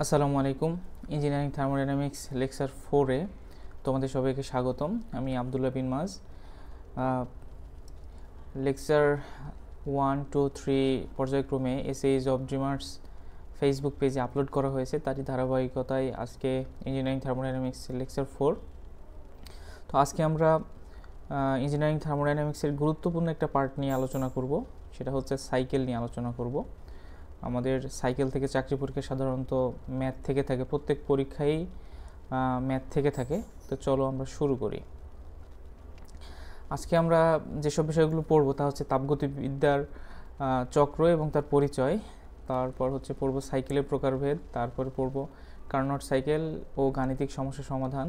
আসসালামু আলাইকুম। Engineering thermodynamics lecture 4-এ তোমাদের সবাইকে স্বাগতম। আমি আবদুল্লাহ বিন মাজ। লেকচার 1, 2, 3 পর্যায়ক্রমে এসএইজ অফ ড্রিমার্স ফেসবুক পেজে আপলোড করা হয়েছে, তারই ধারাবাহিকতায় আজকে ইঞ্জিনিয়ারিং থার্মোডাইনামিক্স লেকচার 4। তো আজকে আমরা ইঞ্জিনিয়ারিং থার্মোডাইনামিক্সের গুরুত্বপূর্ণ একটা পার্ট নিয়ে আলোচনা করব, সেটা হচ্ছে সাইকেল নিয়ে আলোচনা করব। আমাদের সাইকেল থেকে চাকরি পরীক্ষা সাধারণত ম্যাথ থেকে থাকে, প্রত্যেক পরীক্ষায় ম্যাথ থেকে থাকে। তো চলো আমরা শুরু করি। আজকে আমরা যেসব বিষয়গুলো পড়বো তা হচ্ছে তাপগতিবিদ্যার চক্র এবং তার পরিচয়, তারপর হচ্ছে পড়বো সাইকেলের প্রকারভেদ, তারপরে পড়বো কার্নট সাইকেল ও গাণিতিক সমস্যা সমাধান,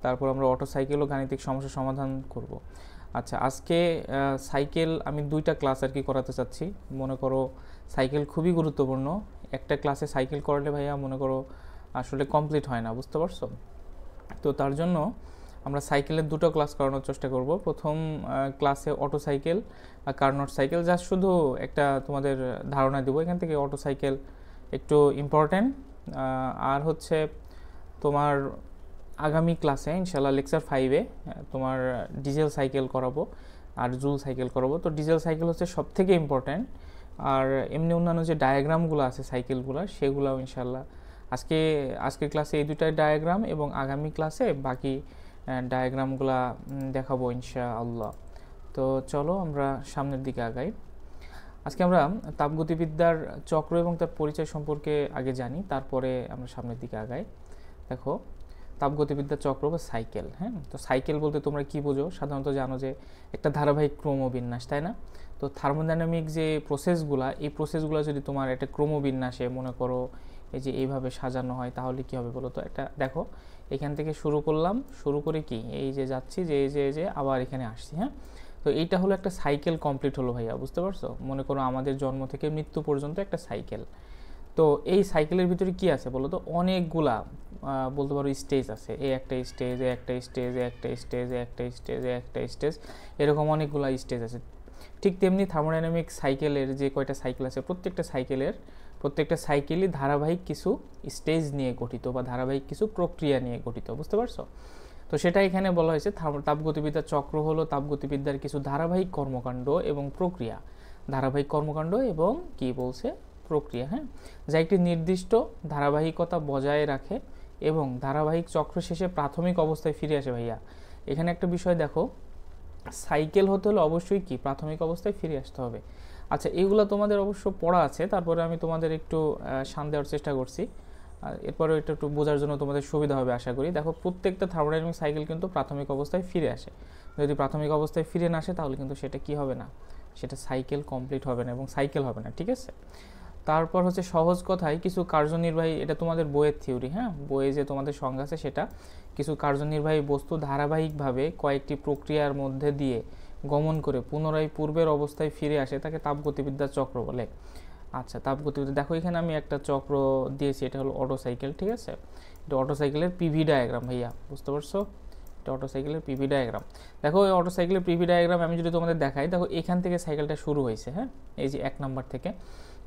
তারপর আমরা অটো সাইকেল ও গাণিতিক সমস্যা সমাধান করব। আচ্ছা, আজকে সাইকেল আমি দুইটা ক্লাস আর কি করাতে চাচ্ছি। মনে করো সাইকেল খুবই গুরুত্বপূর্ণ, একটা ক্লাসে সাইকেল করলে ভাইয়া মনে করো আসলে কমপ্লিট হয় না, বুঝতে পারছো? তো তার জন্য আমরা সাইকেলের দুটো ক্লাস করানোর চেষ্টা করব। প্রথম ক্লাসে অটো সাইকেল আর কার্নট সাইকেল, যা শুধু একটা তোমাদের ধারণা দেবো এখান থেকে। অটো সাইকেল একটু ইম্পর্ট্যান্ট। আর হচ্ছে তোমার আগামী ক্লাসে ইনশাল্লাহ লেকচার 5-এ তোমার ডিজেল সাইকেল করাবো আর জুল সাইকেল করাবো। তো ডিজেল সাইকেল হচ্ছে সব থেকে ইম্পর্ট্যান্ট, আর এমনি অন্যান্য যে ডায়াগ্রামগুলো আছে সাইকেলগুলোর সেগুলোও ইনশাল্লাহ আজকের ক্লাসে এই দুটাই ডায়াগ্রাম, এবং আগামী ক্লাসে বাকি ডায়াগ্রামগুলা দেখাবো ইনশাআল্লাহ। তো চলো আমরা সামনের দিকে আগাই। আজকে আমরা তাপগতিবিদ্যার চক্র এবং তার পরিচয় সম্পর্কে আগে জানি, তারপরে আমরা সামনের দিকে আগাই। দেখো, তাপগতিবিদ্যার চক্র বা সাইকেল। হ্যাঁ, তো সাইকেল বলতে তোমরা কি বোঝো? সাধারণত জানো যে একটা ধারাবাহিক ক্রমবিন্যাস, তাই না? তো থার্মোডাইনামিক যে প্রসেসগুলো, এই প্রসেসগুলো যদি তোমার একটা ক্রমবিন্যাসে মনে করো এই যে এইভাবে সাজানো হয়, তাহলে কি হবে বলো তো? একটা দেখো, এখান থেকে শুরু করলাম, শুরু করে কি এই যে যাচ্ছি, যে যে আবার এখানে আসছি। হ্যাঁ, তো এইটা হলো একটা সাইকেল কমপ্লিট হলো ভাইয়া, বুঝতে পারছো? মনে করো আমাদের জন্ম থেকে মৃত্যু পর্যন্ত একটা সাইকেল। তো এই সাইকেলের ভিতরে কি আছে বলো তো? অনেকগুলা বলতে পারো স্টেজ আছে। এই একটা স্টেজ, একটা স্টেজ, একটা স্টেজ, একটা স্টেজ, একটা স্টেজ, এরকম অনেকগুলা স্টেজ আছে। ঠিক তেমনি থার্মোডাইনামিক সাইকেলের যে কয়টা সাইকেল আছে, প্রত্যেকটা সাইকেলই ধারাবাহিক কিছু স্টেজ নিয়ে গঠিত বা ধারাবাহিক কিছু প্রক্রিয়া নিয়ে গঠিত, বুঝতে পারছো? তো সেটা এখানে বলা হয়েছে তাপগতিবিদ্যার চক্র হলো তাপগতিবিদ্যার কিছু ধারাবাহিক কর্মকাণ্ড এবং প্রক্রিয়া। ধারাবাহিক কর্মকাণ্ড এবং কি বলছে? প্রক্রিয়া। হ্যাঁ, যা একটি নির্দিষ্ট ধারাবাহিকতা বজায় রাখে এবং ধারাবাহিক চক্র শেষে প্রাথমিক অবস্থায় ফিরে আসে। ভাইয়া এখানে একটা বিষয় দেখো, সাইকেল হতে হলে অবশ্যই কি প্রাথমিক অবস্থায় ফিরে আসতে হবে। আচ্ছা, এগুলো তোমাদের অবশ্য পড়া আছে, তারপরে আমি তোমাদের একটু শান দেওয়ার চেষ্টা করছি, এরপরে এটা একটু বোঝার জন্য তোমাদের সুবিধা হবে আশা করি। দেখো, প্রত্যেকটা থার্মোডাইনামিক সাইকেল কিন্তু প্রাথমিক অবস্থায় ফিরে আসে। যদি প্রাথমিক অবস্থায় ফিরে না আসে তাহলে কিন্তু সেটা কি হবে না, সেটা সাইকেল কমপ্লিট হবে না এবং সাইকেল হবে না, ঠিক আছে? তারপর হচ্ছে সহজ কথায় কিছু কার্যনির্বাহী, এটা তোমাদের বইয়ের থিওরি। হ্যাঁ, বইয়ে যে তোমাদের সংজ্ঞা আছে সেটা, কিছু কার্যনির্বাহী বস্তু ধারাবাহিকভাবে কয়েকটি প্রক্রিয়ার মধ্যে দিয়ে গমন করে পুনরায় পূর্বের অবস্থায় ফিরে আসে, তাকে তাপগতিবিদ্যার চক্র বলে। আচ্ছা, তাপগতিবিদ্যা দেখো, এখানে আমি একটা চক্র দিয়েছি, এটা হলো অটো সাইকেল, ঠিক আছে? এটা অটো সাইকেলের পিভি ডায়াগ্রাম ভাইয়া, বুঝতে পারছো? এটা অটো সাইকেলের পিভি ডায়াগ্রাম। দেখো, এই অটো সাইকেলের পিভি ডায়াগ্রাম আমি যদি তোমাদের দেখাই, দেখো এখান থেকে সাইকেলটা শুরু হয়েছে। হ্যাঁ, এই যে 1 নাম্বার থেকে,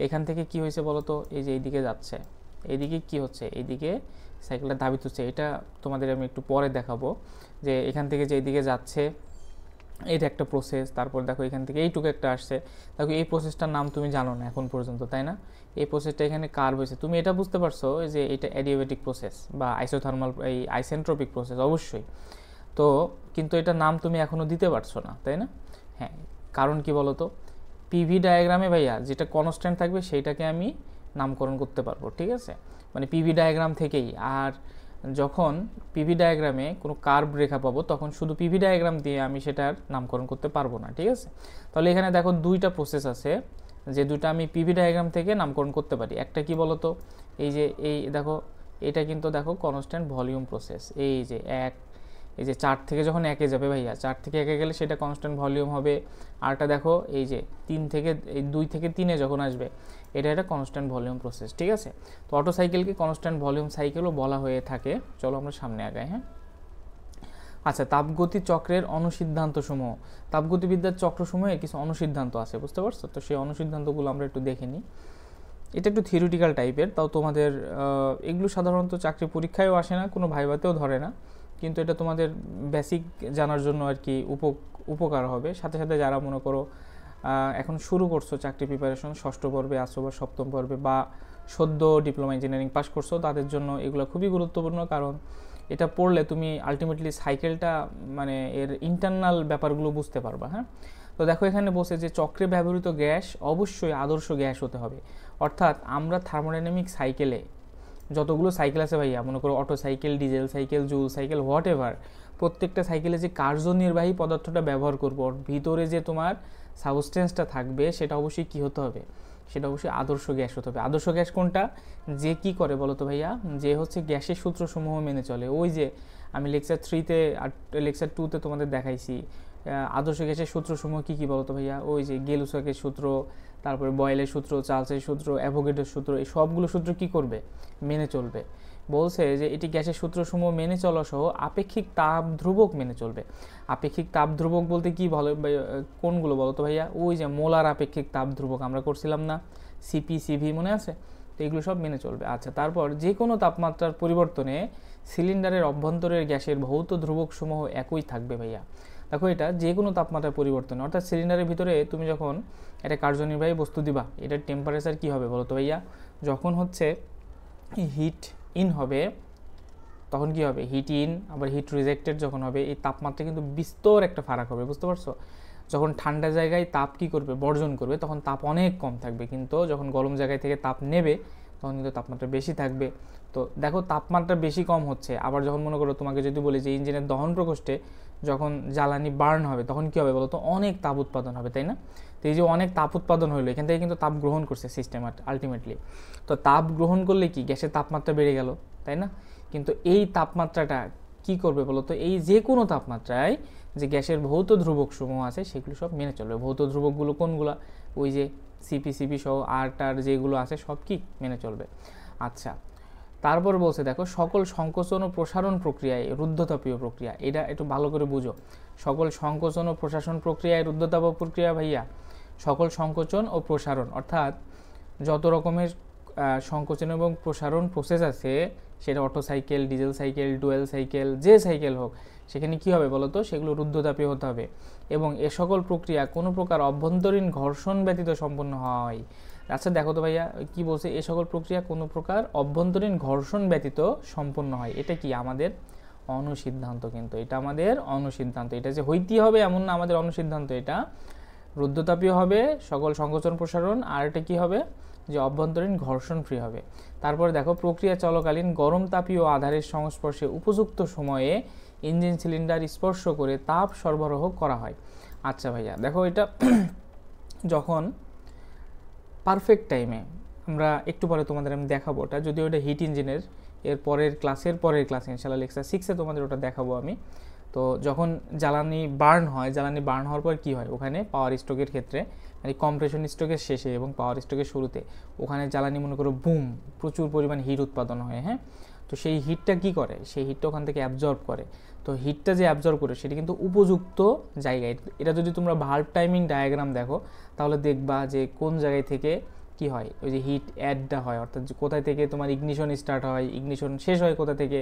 এখান থেকে কি হয়েছে বলো তো? এই যে এইদিকে যাচ্ছে, এইদিকে কি হচ্ছে? এইদিকে সাইকেলটা ধাবিত হচ্ছে। এটা তোমাদের আমি একটু পরে দেখাবো যে এখান থেকে যে এইদিকে যাচ্ছে এটা একটা প্রসেস। তারপর দেখো এখান থেকে এইটুকু একটা আসছে। দেখো, এই প্রসেসটার নাম তুমি জানো না এখন পর্যন্ত, তাই না? এই প্রসেসটা এখানে কার্ভ হয়েছে, তুমি এটা বুঝতে পারছো যে এটা অ্যাডিয়াবেটিক প্রসেস বা আইসোথার্মাল এই আইসেন্ট্রপিক প্রসেস অবশ্যই। তো কিন্তু এটা নাম তুমি এখনও দিতে পারছো না, তাই না? হ্যাঁ, কারণ কি বলো তো? পিভি ডায়াগ্রামে ভাইয়া যেটা কনস্ট্যান্ট থাকবে সেইটাকে আমি নামকরণ করতে পারবো, ঠিক আছে? মানে পিভি ডায়াগ্রাম থেকেই। আর যখন পিভি ডায়াগ্রামে কোনো কার্ভ রেখা পাবো তখন শুধু পিভি ডায়াগ্রাম দিয়ে আমি সেটার নামকরণ করতে পারবো না, ঠিক আছে? তাহলে এখানে দেখো দুইটা প্রসেস আছে, যে দুটো আমি পিভি ডায়াগ্রাম থেকে নামকরণ করতে পারি। একটা কি বলতো? এই যে এই দেখো, এটা কিন্তু দেখো কনস্ট্যান্ট ভলিউম প্রসেস। এই যে এই যে 4 থেকে যখন 1-এ যাবে ভাইয়া, 4 থেকে 1-এ গেলে সেটা কনস্ট্যান্ট ভলিউম হবে। আরটা দেখো, এই যে 2 থেকে 3-এ যখন আসবে, এটা একটা কনস্ট্যান্ট ভলিউম প্রসেস, ঠিক আছে? তো অটো সাইকেলকে কনস্ট্যান্ট ভলিউম সাইকেলও বলা হয়ে থাকে। চলো আমরা সামনে আগাই। হ্যাঁ, আচ্ছা, তাপগতি চক্রের অনুসিদ্ধান্ত সমূহ। তাপগতিবিদ্যার চক্রসমূহে কিছু অনুসিদ্ধান্ত আছে, বুঝতে পারছো? তো সেই অনুসিদ্ধান্তগুলো আমরা একটু দেখে নিই। এটা একটু থিওরিটিক্যাল টাইপের, তাও তোমাদের এগুলো সাধারণত চাকরি পরীক্ষায়ও আসে না, কোনো ভাইভাতেও ধরে না, কিন্তু এটা তোমাদের বেসিক জানার জন্য আর কি উপকার হবে। সাথে সাথে যারা মনে করো এখন শুরু করছো চাকরি প্রিপারেশন, ষষ্ঠ পর্বে আসো বা সপ্তম পর্বে, বা সদ্য ডিপ্লোমা ইঞ্জিনিয়ারিং পাস করছো, তাদের জন্য এগুলো খুবই গুরুত্বপূর্ণ। কারণ এটা পড়লে তুমি আলটিমেটলি সাইকেলটা মানে এর ইন্টারনাল ব্যাপারগুলো বুঝতে পারবা। হ্যাঁ, তো দেখো এখানে বলছে যে চক্রে ব্যবহৃত গ্যাস অবশ্যই আদর্শ গ্যাস হতে হবে। অর্থাৎ আমরা থার্মোডাইনামিক সাইকেলে যতগুলো সাইকেল আছে ভাইয়া, মনে করো auto cycle, diesel cycle, joule cycle, what ever, প্রত্যেকটা সাইকেলে যে কার্যনির্বাহী পদার্থটা ব্যবহার করবো, ওর ভিতরে যে তোমার সাবস্টেন্সটা থাকবে সেটা অবশ্যই কী হতে হবে, সেটা অবশ্যই আদর্শ গ্যাস হতে হবে। আদর্শ গ্যাস কোনটা? যে কি করে বলো তো ভাইয়া, যে হচ্ছে গ্যাসের সূত্রসমূহ মেনে চলে। ওই যে আমি লেকচার 3-তে আর লেকচার 2-তে তোমাদের দেখাইছি আদর্শ গ্যাসের সূত্রসমূহ কী কী বলো তো ভাইয়া, ওই যে গেলুসাকের সূত্র, তারপরে বয়েলের সূত্র, চার্লসের সূত্র, অ্যাভোগাড্রোর সূত্র, এই সবগুলো সূত্র কি করবে, মেনে চলবে। বলছে যে এটি গ্যাসের সূত্রসমূহ মেনে চলা সহ আপেক্ষিক তাপ ধ্রুবক মেনে চলবে। আপেক্ষিক তাপ ধ্রুবক বলতে কি বলে, কোনগুলো বলো তো ভাইয়া, ওই যে মোলার আপেক্ষিক তাপ ধ্রুবক আমরা করছিলাম না, সিপি সিভি মনে আছে, তো এগুলো সব মেনে চলবে। আচ্ছা, তারপর যে কোনো তাপমাত্রার পরিবর্তনে সিলিন্ডারের অভ্যন্তরের গ্যাসের ভৌত ধ্রুবক সমূহ একই থাকবে ভাইয়া। দেখো এটা যে কোনো তাপমাত্রার পরিবর্তন, অর্থাৎ সিলিন্ডারের ভিতরে তুমি যখন একটা কার্যনির্বাহী বস্তু দিবা, এটার টেম্পারেচার কী হবে বলো তো ভাইয়া, যখন হচ্ছে হিট ইন হবে তখন কি হবে, হিট ইন আবার হিট রিজেক্টেড যখন হবে, এই তাপমাত্রা কিন্তু বিস্তর একটা ফারাক হবে, বুঝতে পারছো। যখন ঠান্ডা জায়গায় তাপ কি করবে, বর্জন করবে, তখন তাপ অনেক কম থাকবে, কিন্তু যখন গরম জায়গায় থেকে তাপ নেবে তখন কিন্তু তাপমাত্রা বেশি থাকবে। তো দেখো তাপমাত্রা বেশি কম হচ্ছে, আবার যখন মনে করো তোমাকে যদি বলি যে ইঞ্জিনের দহন প্রকোষ্ঠে যখন জ্বালানি বার্ন হবে তখন কী হবে বলো তো, অনেক তাপ উৎপাদন হবে, তাই না। তো এই যে অনেক তাপ উৎপাদন হলো, এখান থেকে কিন্তু তাপ গ্রহণ করছে সিস্টেম আলটিমেটলি। তো তাপ গ্রহণ করলে কি গ্যাসের তাপমাত্রা বেড়ে গেল, তাই না। কিন্তু এই তাপমাত্রাটা কি করবে বলো তো, এই যে কোনো তাপমাত্রায় যে গ্যাসের ভৌত ধ্রুবক সমূহ আছে সেগুলো সব মেনে চলবে। ভৌত ধ্রুবকগুলো কোনগুলো, ওই যে সিপি সহ আর যেগুলো আছে সব কি মেনে চলবে। আচ্ছা, তারপর বলছে দেখো সকল সংকোচন ও প্রসারণ প্রক্রিয়ায় রুদ্ধতাপীয় প্রক্রিয়া, এটা একটু ভালো করে বুঝো। সকল সংকোচন ও প্রসারণ প্রক্রিয়ায় রুদ্ধতাপ প্রক্রিয়া ভাইয়া, সকল সংকোচন ও প্রসারণ অর্থাৎ যত রকমের সংকোচন এবং প্রসারণ প্রসেস আছে, সেটা auto cycle, diesel cycle, dual cycle, যে সাইকেল হোক, সেখানে কি হবে বলো তো, সেগুলো রুদ্ধতাপীয় হতে হবে। এবং এ সকল প্রক্রিয়া কোনো প্রকার অভ্যন্তরীণ ঘর্ষণ ব্যতীত সম্পন্ন হয়। আচ্ছা দেখো তো ভাইয়া কি বলছে, এ সকল প্রক্রিয়া কোনো প্রকার অভ্যন্তরীণ ঘর্ষণ ব্যতীত সম্পন্ন হয়। এটা কি আমাদের অনুসিদ্ধান্ত, কিন্তু এটা আমাদের অনুসিদ্ধান্ত, এটা যে হইতেই হবে এমন না, আমাদের অনুসিদ্ধান্ত এটা। রুদ্ধতাপীয় হবে সকল সংকোচন প্রসারণ, আর এটা কি হবে যে অভ্যন্তরীণ ঘর্ষণ ফ্রি হবে। তারপরে দেখো প্রক্রিয়া চলাকালীন গরম তাপীয় আধারের সংস্পর্শে উপযুক্ত সময়ে ইঞ্জিন সিলিন্ডার স্পর্শ করে তাপ সরবরাহ করা হয়। আচ্ছা ভাইয়া দেখো এটা যখন পারফেক্ট টাইমে, আমরা একটু পরে তোমাদের আমি দেখাবো ওটা, যদিও ওটা হিট ইঞ্জিনের এর পরের ক্লাসে ইনশাআল্লাহ লেকচার 6-এ তোমাদের ওটা দেখাবো আমি। তো যখন জ্বালানি বার্ন হওয়ার পর কি হয়, ওখানে পাওয়ার স্ট্রোকের ক্ষেত্রে মানে কম্প্রেশন স্ট্রোকের শেষে এবং পাওয়ার স্ট্রোকের শুরুতে ওখানে জ্বালানি মনে করো বুম প্রচুর পরিমাণ হিট উৎপাদন হয়। হ্যাঁ, তো সেই হিটটা কি করে, সেই হিটটা ওখান থেকে অ্যাবজর্ব করে। তো হিটটা যে অ্যাবজর্ব করে সেটা কিন্তু উপযুক্ত জায়গায়, এটা যদি তোমরা ভাল্ব টাইমিং ডায়াগ্রাম দেখো তাহলে দেখবা যে কোন জায়গায় থেকে কি হয়, ওই যে হিট অ্যাডটা হয়, অর্থাৎ কোথায় থেকে তোমার ইগনিশন স্টার্ট হয়, ইগনিশন শেষ হয় কোথা থেকে।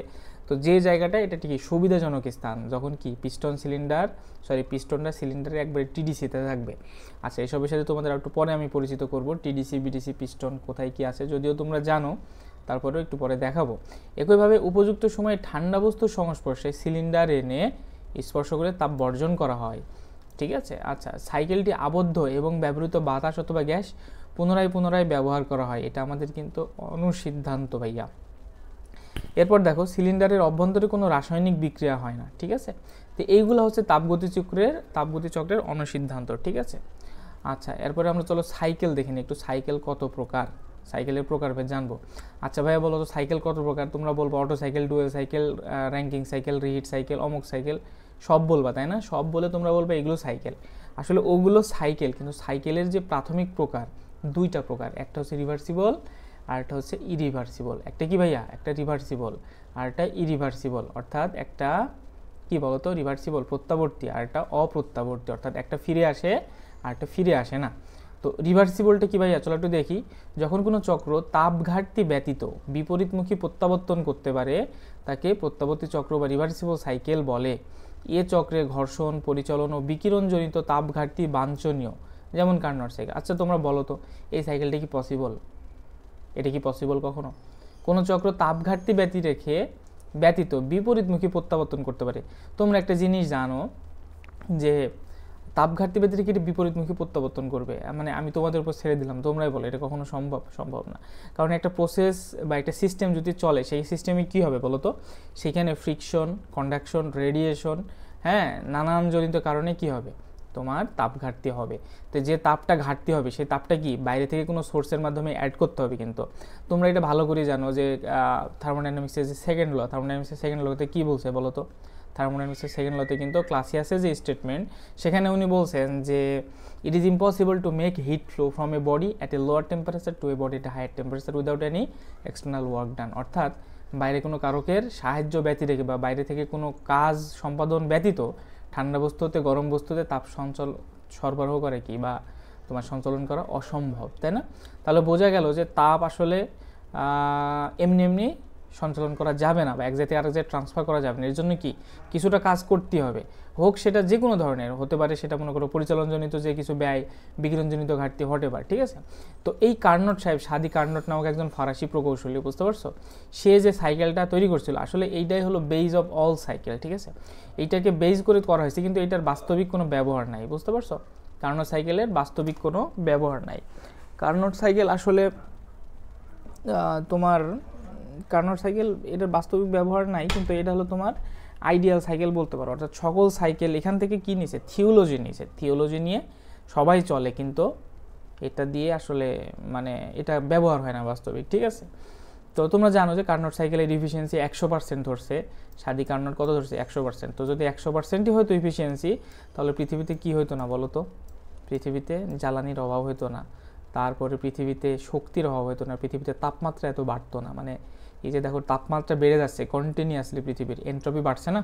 তো যে জায়গাটা এটা ঠিকই সুবিধাজনক স্থান, যখন কি পিস্টনটা সিলিন্ডারে একবারে টিডিসিতে থাকবে। আচ্ছা, এসবের সাথে তোমাদের একটু পরে আমি পরিচিত করব, টিডিসি বিডিসি পিস্টন কোথায় কি আছে, যদিও তোমরা জানো, তারপরেও একটু পরে দেখাবো। একইভাবে উপযুক্ত সময়ে ঠান্ডা বস্তুর সংস্পর্শে সিলিন্ডার এনে স্পর্শ করে তাপ বর্জন করা হয়, ঠিক আছে। আচ্ছা, সাইকেলটি আবদ্ধ এবং ব্যবহৃত বাতাস অথবা গ্যাস পুনরায় ব্যবহার করা হয়, এটা আমাদের কিন্তু অনুসিদ্ধান্ত ভাইয়া। এরপর দেখো সিলিন্ডারের অভ্যন্তরে কোনো রাসায়নিক বিক্রিয়া হয় না, ঠিক আছে। তো এইগুলো হচ্ছে তাপগতি চক্রের অনুসিদ্ধান্ত, ঠিক আছে। আচ্ছা, এরপরে আমরা চলো সাইকেল দেখে নিই একটু, সাইকেল কত প্রকার, সাইকেলের প্রকারভেদ জানবো। আচ্ছা ভাইয়া বলো তো সাইকেল কত প্রকার, তোমরা বলবো auto cycle, dual cycle, ranking cycle, reheat cycle, অমুক সাইকেল, সব বলবা তাই না, সব বলে তোমরা বলবে এগুলো সাইকেল। আসলে ওগুলো সাইকেল, কিন্তু সাইকেলের যে প্রাথমিক প্রকার দুইটা প্রকার, একটা হচ্ছে রিভার্সিবল আর একটা হচ্ছে ইরিভার্সিবল। একটা কি ভাইয়া, একটা রিভার্সিবল আর একটা ইরিভার্সিবল, অর্থাৎ একটা কি বলতো রিভার্সিবল প্রত্যাবর্তী আর একটা অপ্রত্যাবর্তী, অর্থাৎ একটা ফিরে আসে আর একটা ফিরে আসে না। তো রিভার্সিবলটা কি ভাইয়া, চলো একটু দেখি। যখন কোনো চক্র তাপ ঘাটতি ব্যতীত বিপরীতমুখী প্রত্যাবর্তন করতে পারে তাকে প্রত্যাবর্তী চক্র বা রিভার্সিবল সাইকেল বলে। এ চক্রে ঘর্ষণ, পরিচলন ও বিকিরণজনিত তাপ ঘাটতি বাঞ্ছনীয়, যেমন কার্নট সাইকেল। আচ্ছা তোমরা বলো তো এই সাইকেলটা কি পসিবল? এটা কি পসিবল কখনো? কোনো চক্র তাপ ঘাটতি ব্যতীত বিপরীতমুখী প্রত্যাবর্তন করতে পারে। তোমরা একটা জিনিস জানো যে তাপ ঘাটতি ব্যতীত কি বিপরীতমুখী প্রত্যাবর্তন করবে, মানে আমি তোমাদের উপর ছেড়ে দিলাম, তোমরাই বলো এটা কখনো সম্ভব না। কারণ একটা প্রসেস বা একটা সিস্টেম যদি চলে, সেই সিস্টেমে কি হবে বলো তো, সেখানে ফ্রিকশন, কন্ডাকশন, রেডিয়েশন, হ্যাঁ, নানান জনিত কারণে কি হবে, তোমার তাপ ঘাটতি হবে। তো যে তাপটা ঘাটতি হবে সেই তাপটা কি বাইরে থেকে কোনো সোর্সের মাধ্যমে অ্যাড করতে হবে। কিন্তু তোমরা এটা ভালো করে জানো যে থার্মোডাইনামিক্সের যে থার্মোডাইনামিক্সের সেকেন্ড লতে কী বলছে বলো তো? থার্মোডাইনামিক্সের সেকেন্ড লতে কিন্তু ক্লাসিয়াসের যে স্টেটমেন্ট, সেখানে উনি বলছেন যে it is impossible to make heat flow from a body at a lower temperature to a body at a higher temperature without any external work done. অর্থাৎ বাইরে কোনো কারকের সাহায্য ব্যতীত রেখে বা বাইরে থেকে কোনো কাজ সম্পাদন ব্যতীত ঠান্ডা বস্তু হতে গরম বস্তুতে তাপ সরবরাহ করে কি বা তোমার সঞ্চালন করা অসম্ভব, তাই না? তাহলে বোঝা গেল যে তাপ আসলে এমনি সঞ্চালন করা যাবে না বা এক জায়গায় আরেক জায়গায় ট্রান্সফার করা যাবে না। এর জন্য কি কিছুটা কাজ করতে হবে, হোক সেটা যে কোনো ধরনের হতে পারে, সেটা মনে করো পরিচালনজনিত যে কিছু ব্যয়, বিকিরণজনিত ঘাটতি হতে পারে, ঠিক আছে? তো এই কার্নট সাহেব, সাদি কার্নট নামক একজন ফরাসি প্রকৌশলী, বুঝতে পারছো, সে যে সাইকেলটা তৈরি করছিল, আসলে এইটাই হলো বেজ অফ অল সাইকেল, ঠিক আছে? এইটাকে বেজ করে করা হয়েছে, কিন্তু এটার বাস্তবিক কোনো ব্যবহার নাই, বুঝতে পারছো? কার্নট সাইকেলের বাস্তবিক কোনো ব্যবহার নাই। কার্নট সাইকেল আসলে তোমার কার্নট সাইকেল এটার বাস্তবিক ব্যবহার নাই, কিন্তু এটা হলো তোমার আইডিয়াল সাইকেল বলতে পারো। অর্থাৎ সকল সাইকেল এখান থেকে কি নিছে, থিওলজি নিয়ে সবাই চলে, কিন্তু এটা দিয়ে আসলে মানে এটা ব্যবহার হয় না বাস্তবিক, ঠিক আছে? তো তোমরা জানো যে কার্নট সাইকেলের ইফিসিয়েন্সি 100% ধরছে, সাদি কার্নট কত ধরছে, 100%। তো যদি 100%ই হয়তো ইফিসিয়েন্সি, তাহলে পৃথিবীতে কি হইতো না বলো তো? পৃথিবীতে জ্বালানির অভাব হইতো না, তারপরে পৃথিবীতে শক্তির অভাব হইতো না, পৃথিবীতে তাপমাত্রা এত বাড়তো না। মানে এই যে দেখো তাপমাত্রা বেড়ে যাচ্ছে কন্টিনিউয়াসলি, পৃথিবীর এন্ট্রপি বাড়ছে না,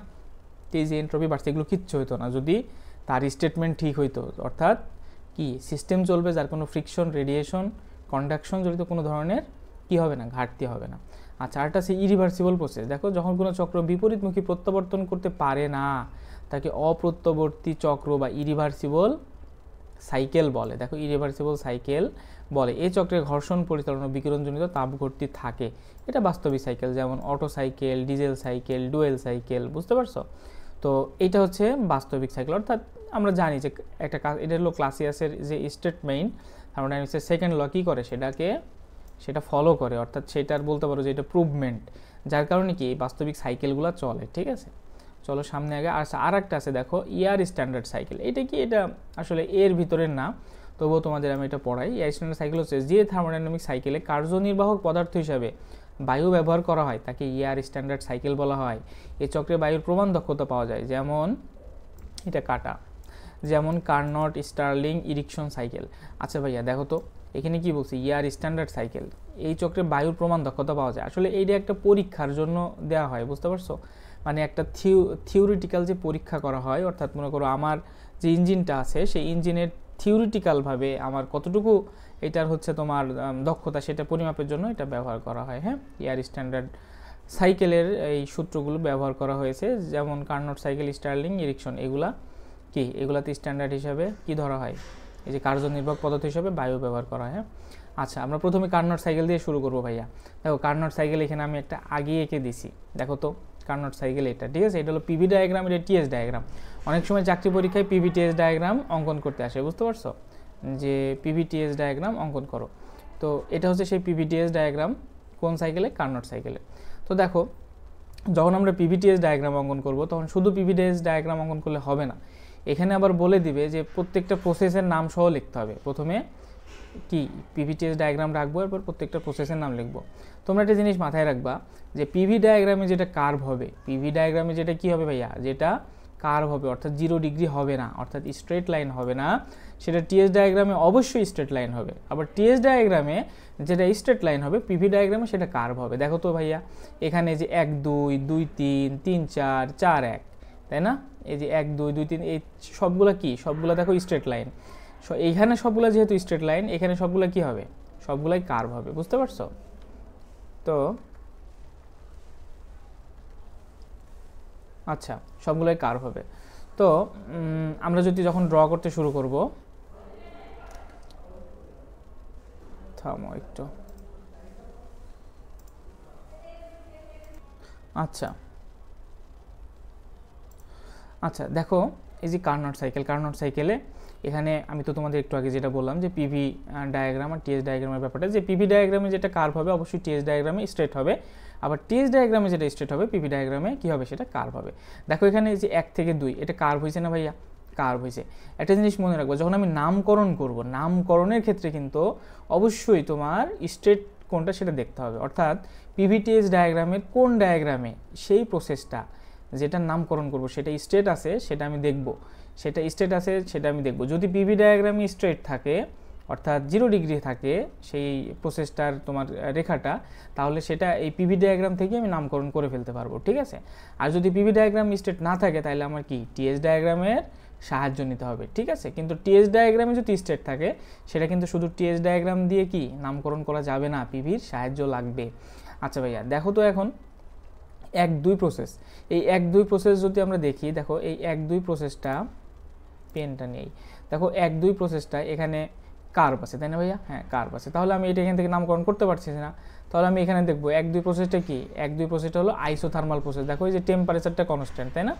এই যে এন্ট্রপি বাড়ছে, এগুলো কিচ্ছু হইতো না যদি তার স্টেটমেন্ট ঠিক হইতো। অর্থাৎ কি সিস্টেম চলবে যার কোনো ফ্রিকশন, রেডিয়েশন, কন্ডাকশন জড়িত কোনো ধরনের কি হবে না, ঘাটতি হবে না। আচ্ছা, আরেকটা আছে ইরিভার্সিবল প্রসেস। দেখো যখন কোনো চক্র বিপরীতমুখী প্রত্যাবর্তন করতে পারে না তাকে অপ্রত্যাবর্তী চক্র বা ইরিভার্সিবল সাইকেল বলে। দেখো ইরিভার্সিবল সাইকেল বলে এই চক্রে ঘর্ষণ, পরিচালনা, বিকিরণজনিত তাপ ঘাটতি থাকে। এটা বাস্তবিক সাইকেল, যেমন auto cycle, diesel cycle, dual cycle, বুঝতে পারছো? তো এটা হচ্ছে বাস্তবিক সাইকেল। অর্থাৎ আমরা জানি যে একটা এটা হলো ক্লাসিয়াসের যে স্টেটমেন্ট, থার্মোডাইনামিক্সের সেকেন্ড ল কী করে, সেটা ফলো করে, অর্থাৎ সেটার বলতে পারো যে এটা প্রুভমেন্ট, যার কারণে কি বাস্তবিক সাইকেলগুলো চলে, ঠিক আছে? চলো সামনে আগে। আর একটা আছে দেখো ইয়ার স্ট্যান্ডার্ড সাইকেল। এটা কি, এটা আসলে এর ভিতরের না, তবুও তোমাদের আমি এটা পড়াই। ইয়ার স্ট্যান্ডার্ড সাইকেল হচ্ছে যে থার্মোডাইনামিক সাইকেলে কার্যনির্বাহক পদার্থ হিসাবে বায়ু ব্যবহার করা হয় তাকে ইয়ার স্ট্যান্ডার্ড সাইকেল বলা হয়। এই চক্রে বায়ুর প্রমাণ দক্ষতা পাওয়া যায়, যেমন এটা কাটা, যেমন কার্নট, স্টার্লিং, ইরিকসন সাইকেল। আচ্ছা ভাইয়া দেখো তো এখানে কি বলছে, ইয়ার স্ট্যান্ডার্ড সাইকেল, এই চক্রে বায়ুর প্রমাণ দক্ষতা পাওয়া যায়। আসলে এইটা একটা পরীক্ষার জন্য দেওয়া হয়, বুঝতে পারছো? মানে একটা থিওরিটিক্যাল যে পরীক্ষা করা হয়, অর্থাৎ মনে করো আমার যে ইঞ্জিনটা আছে সেই ইঞ্জিনের থিওরিটিক্যালভাবে আমার কতটুকু এটার হচ্ছে তোমার দক্ষতা, সেটা পরিমাপের জন্য এটা ব্যবহার করা হয়। হ্যাঁ, এয়ার স্ট্যান্ডার্ড সাইকেলের এই সূত্রগুলো ব্যবহার করা হয়েছে, যেমন কার্নট সাইকেল, স্টার্লিং, ইরিকসন, এগুলাতে স্ট্যান্ডার্ড হিসাবে কি ধরা হয়, এই যে কার্যনির্বাহক পদার্থ হিসাবে বায়ু ব্যবহার করা হয়। হ্যাঁ, আচ্ছা আমরা প্রথমে কার্নট সাইকেল দিয়ে শুরু করবো ভাইয়া। দেখো কার্নট সাইকেল এখানে আমি একটা আগে এঁকে দিছি, দেখো তো কার্নট সাইকেল এটা, ঠিক আছে? এটা হলো পিভি ডায়াগ্রাম, এটা টিএস ডায়াগ্রাম। অনেক সময় চাকরি পরীক্ষায় পিভি টিএস ডায়াগ্রাম অঙ্কন করতে আসে, বুঝতে পারছো, যে পিভি টিএস ডায়াগ্রাম অঙ্কন করো। তো এটা হচ্ছে সেই পিভি টিএস ডায়াগ্রাম, কোন সাইকেলে, কার্নট সাইকেলে। তো দেখো যখন আমরা পিভি টিএস ডায়াগ্রাম অঙ্কন করব তখন শুধু পিভি টিএস ডায়াগ্রাম অঙ্কন করলে হবে না, এখানে আবার বলে দিবে যে প্রত্যেকটা প্রসেসের নাম সহ লিখতে হবে। প্রথমে কি পিভি টিএস ডায়াগ্রাম রাখবো, এরপর প্রত্যেকটা প্রসেসের নাম লিখবো। তোমরা একটা জিনিস মাথায় রাখবা যে পিভি ডায়াগ্রামে যেটা কার্ভ হবে, পিভি ডায়াগ্রামে যেটা কি হবে ভাইয়া, যেটা কার্ভ হবে, অর্থাৎ 0 ডিগ্রি হবে না, অর্থাৎ স্ট্রেট লাইন হবে না, সেটা টিএস ডায়াগ্রামে অবশ্যই স্ট্রেট লাইন হবে। আবার টিএস ডায়াগ্রামে যেটা স্ট্রেট লাইন হবে, পিভি ডায়াগ্রামে সেটা কার্ভ হবে। দেখো তো ভাইয়া এখানে যে 1 2 2 3 3 4 4 1, তাই না? এই যে 1 2 2 3 এই সবগুলা কি, সবগুলা দেখো স্ট্রেট লাইন। এইখানে সবগুলো যেহেতু স্ট্রেট লাইন, এখানে সবগুলো কি হবে, সবগুলাই কার্ভ হবে, বুঝতে পারছো? তো আচ্ছা, সবগুলোই কার্ভ হবে। তো আমরা যদি যখন ড্র করতে শুরু করব, থামো একটু, আচ্ছা আচ্ছা দেখো, এই যে কার্নট সাইকেল, কার্নট সাইকেলে এখানে আমি তো তোমাদের একটু আগে যেটা বললাম যে পিভি ডায়াগ্রাম আর টিএস ডায়াগ্রামের ব্যাপারটা, যে পিভি ডায়াগ্রামে যেটা কার্ভ হবে অবশ্যই টিএস ডায়াগ্রামে স্ট্রেট হবে, আবার টিএস ডায়াগ্রামে যেটা স্ট্রেট হবে পিভি ডায়াগ্রামে কী হবে, সেটা কার্ভ হবে। দেখো এখানে যে 1 থেকে 2 এটা কার্ভ হয়েছে না ভাইয়া, কার্ভ হয়েছে। একটা জিনিস মনে রাখবো, যখন আমি নামকরণ করব, নামকরণের ক্ষেত্রে কিন্তু অবশ্যই তোমার স্ট্রেট কোনটা সেটা দেখতে হবে, অর্থাৎ পিভিটিএস ডায়াগ্রামের কোন ডায়াগ্রামে সেই প্রসেসটা যেটা নামকরণ করব সেটা স্ট্রেট আছে সেটা আমি দেখব, সেটা স্ট্রেট আছে সেটা আমি দেখব। যদি পিভি ডায়াগ্রামে স্ট্রেট থাকে অর্থাৎ 0 ডিগ্রি থাকে সেই প্রসেসটার তোমার রেখাটা, তাহলে সেটা এই পিভি ডায়াগ্রাম থেকে আমি নামকরণ করে ফেলতে পারবো, ঠিক আছে? আর যদি পিভি ডায়াগ্রাম স্ট্রেট না থাকে তাহলে আমার কি টিএস ডায়াগ্রামের সাহায্য নিতে হবে, ঠিক আছে? কিন্তু টিএস ডায়াগ্রামে যদি স্ট্রেট থাকে সেটা কিন্তু শুধু টিএস ডায়াগ্রাম দিয়ে কি নামকরণ করা যাবে না, পিভির সাহায্য লাগবে। আচ্ছা ভাইয়া দেখো তো এখন 1-2 প্রসেস, এই 1-2 প্রসেস যদি আমরা দেখি, দেখো এই 1-2 প্রসেসটা, পেনটা নেই, দেখো 1-2 প্রসেসটা এখানে কার্ভ আছে, তাই না ভাইয়া? হ্যাঁ কার্ভ আছে, তাহলে আমি এটা এখান থেকে নামকরণ করতে পারছি না, তাহলে আমি এখানে দেখবো 1-2 প্রসেসটা কি, 1-2 প্রসেসটা হলো আইসোথার্মাল প্রসেস। দেখো এই যে টেম্পারেচারটা কনস্ট্যান্ট, তাই না?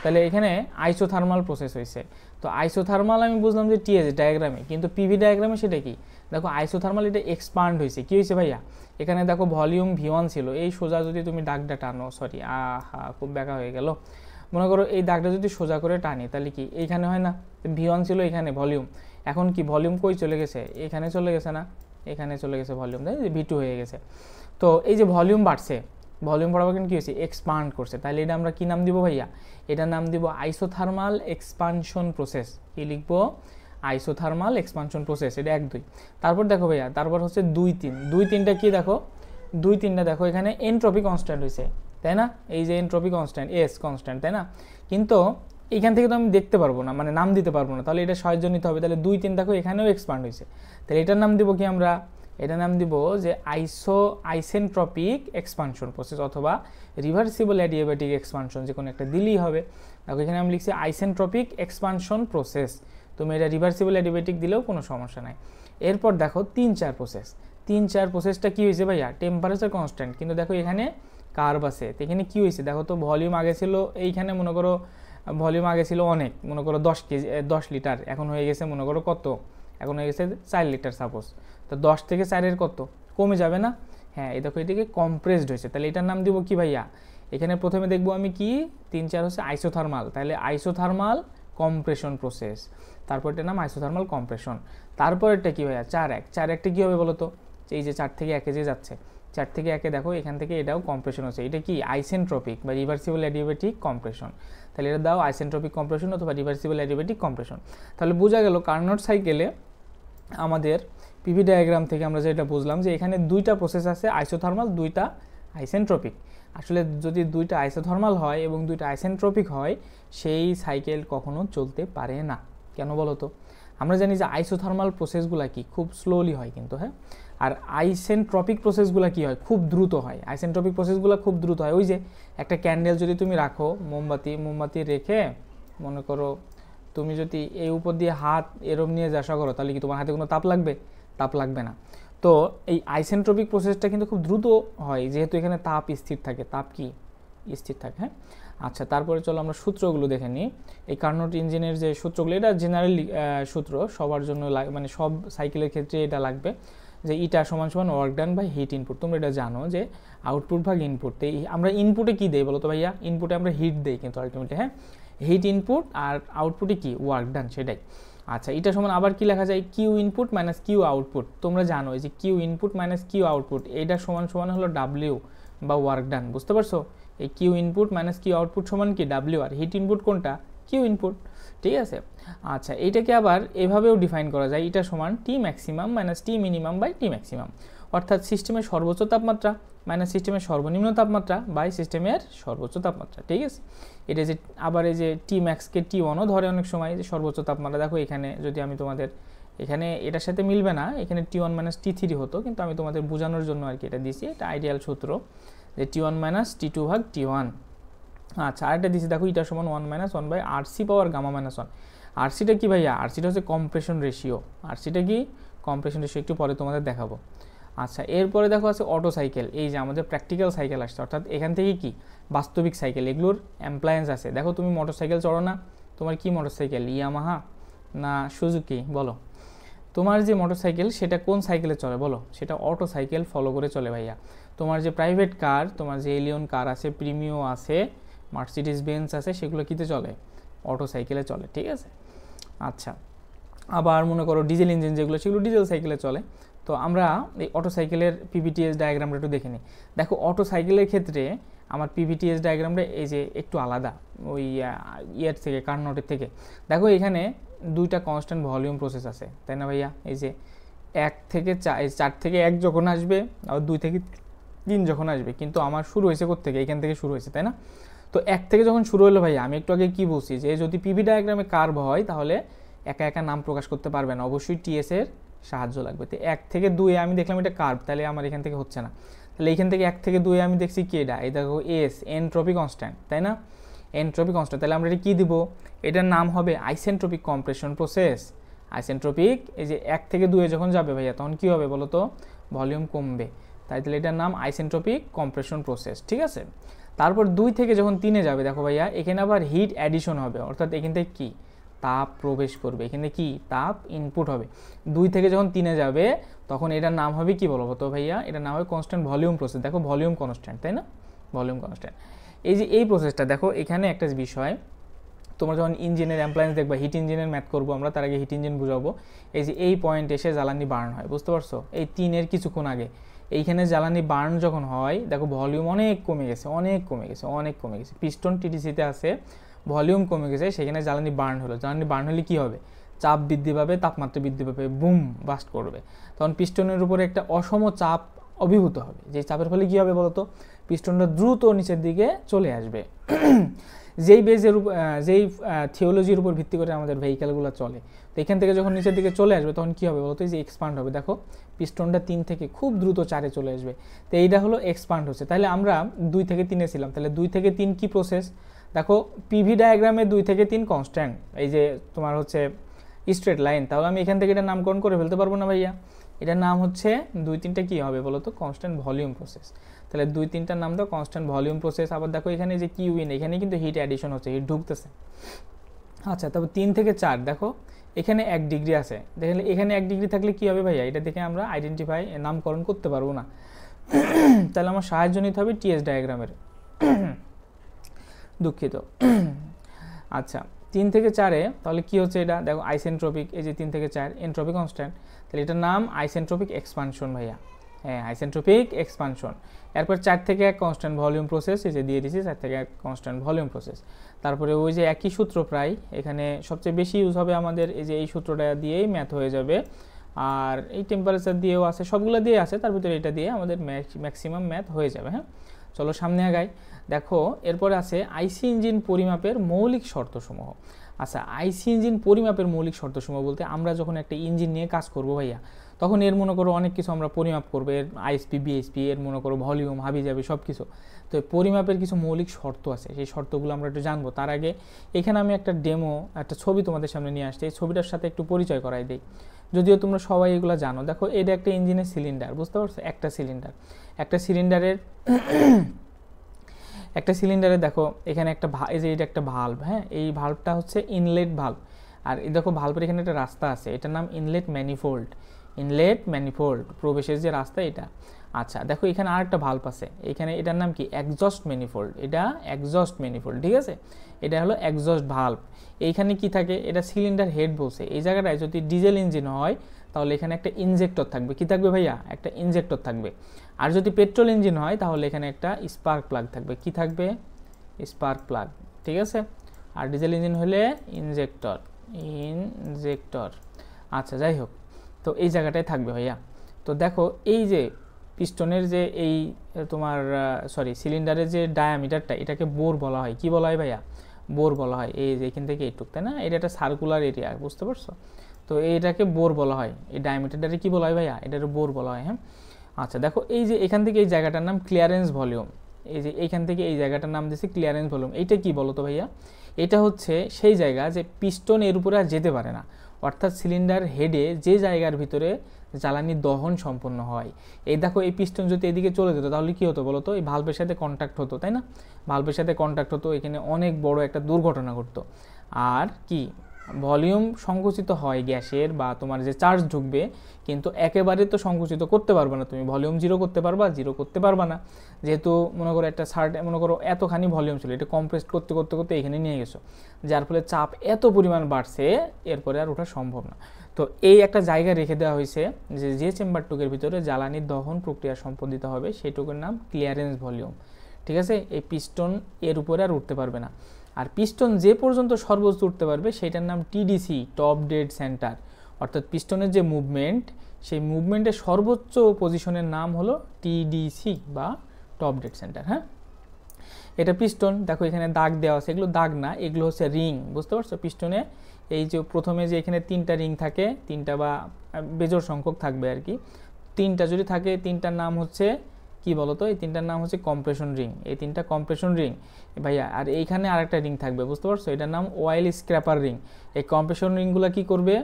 তাহলে এখানে আইসোথার্মাল প্রসেস হয়েছে। তো আইসোথার্মাল আমি বুঝলাম যে টিএস ডায়াগ্রামে, কিন্তু পিভি ডায়াগ্রামে সেটা কি, দেখো আইসোথার্মাল এটা এক্সপান্ড হয়েছে, কি হয়েছে ভাইয়া, এখানে দেখো ভলিউম V1 ছিল, এই সোজা যদি তুমি দাগটা টানো, সরি খুব ব্যাকা হয়ে গেল, মনে করো এই দাগটা যদি সোজা করে টানি তাহলে কি এইখানে হয় না, V1 ছিল এখানে ভলিউম, এখন কি ভলিউম কই চলে গেছে, এখানে চলে গেছে না, এখানে চলে গেছে ভলিউম, তাই V2 হয়ে গেছে। তো এই যে ভলিউম বাড়ছে, ভলিউম বাড়াবার কিন্তু কী হয়েছে, এক্সপান্ড করছে, তাহলে এটা আমরা কি নাম দিব ভাইয়া, এটার নাম দিব আইসোথার্মাল এক্সপানশন প্রসেস। কি লিখবো, আইসোথার্মাল এক্সপানশন প্রসেস, এটা 1-2। তারপর দেখো ভাইয়া, তারপর হচ্ছে 2-3, 2-3টা কি দেখো, 2-3টা দেখো এখানে এনট্রপি কনস্ট্যান্ট হয়েছে, তাই না? এই যে এনট্রপি কনস্ট্যান্ট, এস কনস্ট্যান্ট, তাই না? কিন্তু এখান থেকে তো আমি দেখতে পারবো না, মানে নাম দিতে পারবো না, তাহলে এটা সাহায্য নিতে হবে, তাহলে 2-3 দেখো এখানেও এক্সপান্ড হয়েছে, তাহলে এটার নাম দিব কি আমরা, এটার নাম দিব যে আইসেন্ট্রপিক এক্সপানশন প্রসেস অথবা রিভার্সিবল অ্যাডিয়াবেটিক এক্সপানশন, যে কোনো একটা দিলেই হবে। দেখো এখানে আমি লিখছি আইসেন্ট্রপিক এক্সপানশন প্রসেস, তুমি এটা রিভার্সিবল অ্যাডিয়াবেটিক দিলেও কোনো সমস্যা নাই। এরপর দেখো 3-4 প্রসেস, 3-4 প্রসেসটা কী হয়েছে ভাইয়া, টেম্পারেচার কনস্ট্যান্ট, কিন্তু দেখো এখানে কার্ভ আছে, তো এখানে কী হয়েছে দেখো তো, ভলিউম আগে ছিল এইখানে মনে করো, ভলিউম আগে ছিল অনেক, মনে করো 10 কেজি 10 লিটার, এখন হয়ে গেছে মনে করো কত, এখন হয়ে গেছে 4 লিটার সাপোজ, তো 10 থেকে 4-এর কত কমে যাবে না, হ্যাঁ এই দেখো এটাকে কম্প্রেসড হয়েছে, তাহলে এটার নাম দিব কি ভাইয়া, এখানে প্রথমে দেখবো আমি কি 3-4 হচ্ছে আইসোথার্মাল, তাহলে আইসোথার্মাল কম্প্রেশন প্রসেস, তারপর এটার নাম আইসোথার্মাল কম্প্রেশন। তারপর এটা কি ভাইয়া 4-1, 4-1টা কী হবে বলো তো, এই যে 4 থেকে 1-এ যে যাচ্ছে, 4 থেকে 1-এ দেখো এখান থেকে এটাও কম্প্রেশন হচ্ছে, এটা কি আইসেন্ট্রপিক বা রিভার্সিবল অ্যাডিয়াবেটিক কম্প্রেশন, তাহলে এটা দাও আইসেন্ট্রপিক কম্প্রেশন অথবা রিভার্সিবল অ্যাডিয়াবেটিক কম্প্রেশন। তাহলে বোঝা গেল কার্নট সাইকেলে আমাদের পিভি ডায়াগ্রাম থেকে আমরা যেটা বুঝলাম যে এখানে 2টা প্রসেস আছে, আইসোথার্মাল, 2টা আইসেন্ট্রপিক। আসলে যদি 2টা আইসোথার্মাল হয় এবং 2টা আইসেন্ট্রপিক হয়, সেই সাইকেল কখনো চলতে পারে না। কেন বলো তো, আমরা জানি যে আইসোথার্মাল প্রসেসগুলো কি খুব স্লোলি হয় কিন্তু, হ্যাঁ, আর আইসেন্ট্রপিক প্রসেসগুলো কি হয় খুব দ্রুত হয়, আইসেন্ট্রপিক প্রসেসগুলো খুব দ্রুত হয়। ওই যে একটা ক্যান্ডেল যদি তুমি রাখো, মোমবাতি রেখে মনে করো তুমি যদি এই উপর দিয়ে হাত এরম নিয়ে যাওয়া করো, তাহলে কি তোমার হাতে কোনো তাপ লাগবে, তাপ লাগবে না। তো এই আইসেন্ট্রপিক প্রসেসটা কিন্তু খুব দ্রুত হয়, যেহেতু এখানে তাপ স্থির থাকে, তাপ কি স্থির থাকে, হ্যাঁ। আচ্ছা তারপরে চলো আমরা সূত্রগুলো দেখে নিই। এই কার্নোট ইঞ্জিনের যে সূত্রগুলো, এটা জেনারেল সূত্র, সবার জন্য মানে সব সাইকেলের ক্ষেত্রে এটা লাগবে, যে ইটা সমান সমান work done by heat input. তোমরা এটা জানো যে আউটপুট ভাগ ইনপুট, আমরা ইনপুটে কী দেই বলো তো ভাইয়া, ইনপুটে আমরা হিট দেই কিন্তু আলটিমেটলি, হ্যাঁ, হিট ইনপুট, আর আউটপুটে কি ওয়ার্ক ডান, সেটাই। আচ্ছা এটা সমান আবার কি লেখা যায়, Q input minus Q output. তোমরা জানো এই যে Q input minus Q output, এইটা সমান সমান হলো ডাব্লিউ বা ওয়ার্ক ডান, বুঝতে পারছো? এই Q input minus Q output সমান কি ডাব্লিউ, আর হিট ইনপুট কোনটা, কিউ ইনপুট, ঠিক আছে। আচ্ছা এইটাকে আবার এভাবেও ডিফাইন করা যায়, এটা সমান T maximum minus T minimum by T maximum. অর্থাৎ সিস্টেমের সর্বোচ্চ তাপমাত্রা মাইনাস সিস্টেমের সর্বনিম্ন তাপমাত্রা বাই সিস্টেমের সর্বোচ্চ তাপমাত্রা, ঠিক আছে। এটা যে আবার এই যে টি ম্যাক্সকে T1ও ধরে অনেক সময়, যে সর্বোচ্চ তাপমাত্রা। দেখো এখানে যদি আমি তোমাদের এখানে এটার সাথে মিলবে না, এখানে T1 মাইনাস T3 হতো, কিন্তু আমি তোমাদের বোঝানোর জন্য আর কি এটা দিয়েছি। এটা আইডিয়াল সূত্র যে T1 মাইনাস T2 ভাগ T1। আচ্ছা, আরেকটা দিয়েছি দেখো, ইটা সমান 1 minus 1 by RC power gamma minus 1। আরসিটা কি ভাইয়া? আরসিটা হচ্ছে কম্প্রেশন রেশিও। আরসিটা কি? কম্প্রেশন রেশিও, একটু পরে তোমাদের দেখাবো। আচ্ছা, এরপরে দেখো আছে অটো সাইকেল। এই যে আমাদের প্র্যাকটিক্যাল সাইকেল আসছে, অর্থাৎ এখান থেকে কি বাস্তবিক সাইকেল, এগুলোর অ্যাপ্লায়েন্স আছে। দেখো তুমি মোটর সাইকেল চড়ো না, তোমার কি মোটর সাইকেল, ইয়ামাহা না সুজুকি? বলো তোমার যে মোটর সাইকেল সেটা কোন সাইকেলে চলে বলো? সেটা অটো সাইকেল ফলো করে চলে ভাইয়া। তোমার যে প্রাইভেট কার, তোমার যে এলিয়ন কার আছে, প্রিমিও আছে, মার্সিডিজ বেঞ্জ আছে, সেগুলো কিতে চলে? অটো সাইকেলে চলে, ঠিক আছে। আচ্ছা, আবার মনে করো ডিজেল ইঞ্জিন যেগুলো, সেগুলো ডিজেল সাইকেলে চলে। তো আমরা এই অটো সাইকেলের পিভিটিএস ডায়াগ্রামটা একটু দেখে নিই। দেখো অটো সাইকেলের ক্ষেত্রে আমার পিভিটিএস ডায়াগ্রামটা এই যে একটু আলাদা ওই ইয়ের থেকে, কার্নোটের থেকে। দেখো এখানে দুইটা কনস্ট্যান্ট ভলিউম প্রসেস আছে, তাই না ভাইয়া? এই যে 1 থেকে 4 থেকে 1 যখন আসবে, আর 2 থেকে 3 যখন আসবে, কিন্তু আমার শুরু হয়েছে কোত্থেকে? এখান থেকে শুরু হয়েছে, তাই না? তো 1 থেকে যখন শুরু হলো ভাইয়া, আমি একটু আগে কি বলছি, যে যদি পিভি ডায়াগ্রামে কার্ভ হয় তাহলে একা একা নাম প্রকাশ করতে পারবে না, অবশ্যই টিএস এর সাহায্য লাগবে। তো 1 থেকে 2 আমি দেখলাম এটা কার্ভ, তাহলে আমার এখান থেকে হচ্ছে না। তাহলে এখান থেকে 1 থেকে 2 আমি দেখছি কি এটা, এই দেখো এস, এনট্রপি কনস্ট্যান্ট, তাই না? এনট্রপি কনস্ট্যান্ট, তাহলে আমরা এটা কি দিব? এটার নাম হবে আইসেন্ট্রপিক কম্প্রেশন প্রসেস। আইসেন্ট্রপিক, এই যে 1 থেকে 2 যখন যাবে ভাইয়া, তখন কি হবে বলো তো? ভলিউম কমবে, তাই তাহলে এটার নাম আইসেন্ট্রপিক কম্প্রেশন প্রসেস, ঠিক আছে। তারপর 2 থেকে যখন 3-এ যাবে, দেখো ভাইয়া এখানে আবার হিট অ্যাডিশন হবে, অর্থাৎ এখান থেকে কি তাপ প্রবেশ করবে, এখানে কি তাপ ইনপুট হবে। 2 থেকে যখন 3-এ যাবে, তখন এটার নাম হবে কি বলবো তো ভাইয়া? এটার নাম হবে কনস্ট্যান্ট ভলিউম প্রসেস। দেখো ভলিউম কনস্ট্যান্ট, তাই না? Volume constant. এই যে এই প্রসেসটা দেখো, এখানে একটা বিষয়, তোমরা যখন ইঞ্জিনের অ্যাপ্লায়েন্স দেখবা, হিট ইঞ্জিনের ম্যাথ করবো আমরা, তার আগে হিট ইঞ্জিন বুঝাবো। এই যে এই পয়েন্ট এসে জ্বালানি বার্ন হয়, বুঝতে পারছো? এই 3-এর কিছুক্ষণ আগে এইখানে জ্বালানি বার্ন যখন হয়, দেখো ভলিউম অনেক কমে গেছে, অনেক কমে গেছে, অনেক কমে গেছে। পিস্টন টিটিসিতে আছে, ভলিউম কমে গেছে, সেখানে জ্বালানি বার্ন হলো। জ্বালানি বার্ন হলে কি হবে? চাপ বৃদ্ধি পাবে, তাপমাত্রা বৃদ্ধি পাবে, বুম বাস্ট করবে। তখন পিস্টনের উপরে একটা অসম চাপ অভিভূত হবে, যে চাপের ফলে কী হবে বলতো? পিস্টনটা দ্রুত নিচের দিকে চলে আসবে। যেই বেজের উপর, যেই থিওলজির উপর ভিত্তি করে আমাদের ভেহিক্যালগুলো চলে, তো এখান থেকে যখন নিচের দিকে চলে আসবে, তখন কী হবে বলতো? যে এক্সপান্ড হবে। দেখো পিস্টনটা 3 থেকে খুব দ্রুত 4-এ চলে আসবে, তো এইটা হলো এক্সপান্ড হচ্ছে। তাহলে আমরা 2 থেকে 3-এ ছিলাম, তাহলে 2 থেকে 3 কি প্রসেস? দেখো পিভি ডায়াগ্রামে 2 থেকে 3 কনস্ট্যান্ট, এই যে তোমার হচ্ছে স্ট্রেট লাইন, তাহলে আমি এখান থেকে এটা নামকরণ করে ফেলতে পারবো না ভাইয়া? এটার নাম হচ্ছে 2-3টা কী হবে বলো তো? Constant volume process. তাহলে 2-3টার নাম দাও কনস্ট্যান্ট ভলিউম প্রসেস। আবার দেখো এখানে যে কিউ ইন, এখানে কিন্তু হিট অ্যাডিশন হচ্ছে, হিট ঢুকতেছে। আচ্ছা, তারপর 3 থেকে 4 দেখো এখানে 1 ডিগ্রি আছে, দেখলে এখানে 1 ডিগ্রি থাকলে কি হবে ভাইয়া? এটা দেখে আমরা আইডেন্টিফাই, নামকরণ করতে পারবো না। তাহলে আমার সাহায্য নিতে হবে টিএস ডায়াগ্রামের। দুঃখিত। আচ্ছা, 3 থেকে 4-এ তাহলে কি হচ্ছে? এটা দেখো আইসেন্ট্রপিক, এই যে 3 থেকে 4 এনট্রপি কনস্ট্যান্ট, তাহলে এটার নাম আইসেন্ট্রপিক এক্সপানশন ভাইয়া। হ্যাঁ, আইসেন্ট্রপিক এক্সপানশন। এরপর 4 থেকে 1 কনস্ট্যান্ট ভলিউম প্রসেস, এই যে দিয়ে দিয়েছি 4 থেকে 1 কনস্ট্যান্ট ভলিউম প্রসেস। তারপরে ওই যে একই সূত্র প্রায়, এখানে সবচেয়ে বেশি ইউজ হবে আমাদের এই যে এই সূত্রটা দিয়েই ম্যাথ হয়ে যাবে। আর এই টেম্পারেচার দিয়েও আছে, সবগুলো দিয়ে আছে, তার ভিতরে এটা দিয়ে আমাদের ম্যাক্সিমাম ম্যাথ হয়ে যাবে। হ্যাঁ, চলো সামনে আগাই। দেখো এরপরে আছে আইসি ইঞ্জিন পরিমাপের মৌলিক শর্তসমূহ। আচ্ছা, আইসি ইঞ্জিন পরিমাপের মৌলিক শর্তসমূহ বলতে, আমরা যখন একটা ইঞ্জিন নিয়ে কাজ করবো ভাইয়া, তখন এর মনে করো অনেক কিছু আমরা পরিমাপ করবো, এর আইএসপি, বিএসপি, এর মনে করো ভলিউম, হাবি যাবে সব কিছু। তো পরিমাপের কিছু মৌলিক শর্ত আছে, সেই শর্তগুলো আমরা একটু জানবো। তার আগে এখানে আমি একটা ডেমো, একটা ছবি তোমাদের সামনে নিয়ে আসছি, এই ছবিটার সাথে একটু পরিচয় করাই দিই, যদিও তোমরা সবাই এগুলো জানো। দেখো এটা একটা ইঞ্জিনের সিলিন্ডার, বুঝতে পারছো? একটা সিলিন্ডারে দেখো এখানে একটা এই যে এটা একটা ভালভ। হ্যাঁ, এই ভালভটা হচ্ছে ইনলেট ভালভ। আর এই দেখো ভালভের এখানে একটা রাস্তা আছে, এটার নাম ইনলেট ম্যানিফোল্ড, প্রবেশের যে রাস্তা এটা। আচ্ছা, দেখো এখানে আরেকটা ভালভ আছে, এখানে এটার নাম কি? Exhaust manifold. এটা এক্সজস্ট ম্যানিফোল্ড, ঠিক আছে? এটা হলো এক্সজস্ট ভালভ। এইখানে কি থাকে? এটা সিলিন্ডার হেড বলছে। এই জায়গাটায় যদি ডিজেল ইঞ্জিন হয়, তাহলে এখানে একটা ইনজেক্টর থাকবে। কি থাকবে ভাইয়া? একটা ইনজেক্টর থাকবে। আর যদি পেট্রোল ইঞ্জিন হয়, তাহলে এখানে একটা স্পার্ক প্লাগ থাকবে। কি থাকবে? স্পার্ক প্লাগ, ঠিক আছে? আর ডিজেল ইঞ্জিন হলে ইনজেক্টর। আচ্ছা, যাই হোক, তো এই জায়গাটায় থাকবে ভাইয়া। তো তো দেখো এই যে পিস্টনের যে এই তোমার সিলিন্ডারের যে ডায়ামিটারটা, এটাকে বোর বলা হয়। কি বলা হয় ভাইয়া? বোর বলা হয়। এই যে এখান থেকে এইটুক, তাই না? এটা একটা সার্কুলার এরিয়া, বুঝতে পারছো? তো এইটাকে বোর বলা হয়। এই ডায়ামিটারটাকে কি বলা হয় ভাইয়া? এটাকে বোর বলা হয়। হ্যাঁ, আচ্ছা দেখো এই যে এখান থেকে এই জায়গাটার নাম ক্লিয়ারেন্স ভলিউম। এই যে এইখান থেকে এই জায়গাটার নাম দিয়েছে ক্লিয়ারেন্স ভলিউম। এইটা কি বলো তো ভাইয়া? এটা হচ্ছে সেই জায়গা যে পিস্টন এর উপরে আর যেতে পারে না, অর্থাৎ সিলিন্ডার হেডে যে জায়গার ভিতরে জ্বালানি দহন সম্পন্ন হয়। এই দেখো এই পিস্টন যদি এদিকে চলে যেত তাহলে কি হতো বলো তো? এই ভালভের সাথে কন্ট্যাক্ট হতো, তাই না? ভালভের সাথে কন্ট্যাক্ট হতো, এখানে অনেক বড় একটা দুর্ঘটনা ঘটতো। আর কি ভলিউম সংকুচিত হয় গ্যাসের বা তোমার যে চার্জ ঢুকবে, কিন্তু একেবারে তো সংকুচিত করতে পারবে না তুমি। ভলিউম জিরো করতে পারবা? জিরো করতে পারবা না, যেহেতু মনে করো একটা মনে করো এতখানি ভলিউম ছিল, এটা কম্প্রেস করতে করতে করতে এখানে নিয়ে গেছো, যার ফলে চাপ এত পরিমাণ বাড়ছে, এরপরে আর ওঠা সম্ভব না। তো এই একটা জায়গা রেখে দেওয়া হয়েছে যে চেম্বারটুকের ভিতরে জ্বালানির দহন প্রক্রিয়া সম্পাদিত হবে, সেইটুকুর নাম ক্লিয়ারেন্স ভলিউম। ঠিক আছে? এই পিস্টন এর উপরে আর উঠতে পারবে না। আর পিস্টন যে পর্যন্ত সর্বোচ্চ উঠতে পারবে সেটার নাম টিডিসি, টপ ডেড সেন্টার। অর্থাৎ পিস্টনের যে মুভমেন্ট, সেই মুভমেন্টের সর্বোচ্চ পজিশনের নাম হলো টিডিসি বা টপ ডেড সেন্টার। হ্যাঁ, এটা পিস্টন। দেখো এখানে দাগ দেওয়া আছে, এগুলো দাগ না, এগুলো হচ্ছে রিং, বুঝতে পারছো? পিস্টনে এই যে প্রথমে যে এখানে 3টা রিং থাকে, 3টা বা বেজোড় সংখ্যক থাকবে আর কি, 3টা যদি থাকে, 3টার নাম হচ্ছে কি বলতো? এই 3টার নাম হচ্ছে কম্প্রেশন রিং। এই 3টা কম্প্রেশন রিং ভাইয়া। আর এইখানে আরেকটা রিং থাকবে, বুঝতে পারছো? এটার নাম অয়েল স্ক্র্যাপার রিং। এই কম্প্রেশন রিংগুলো কি করবে?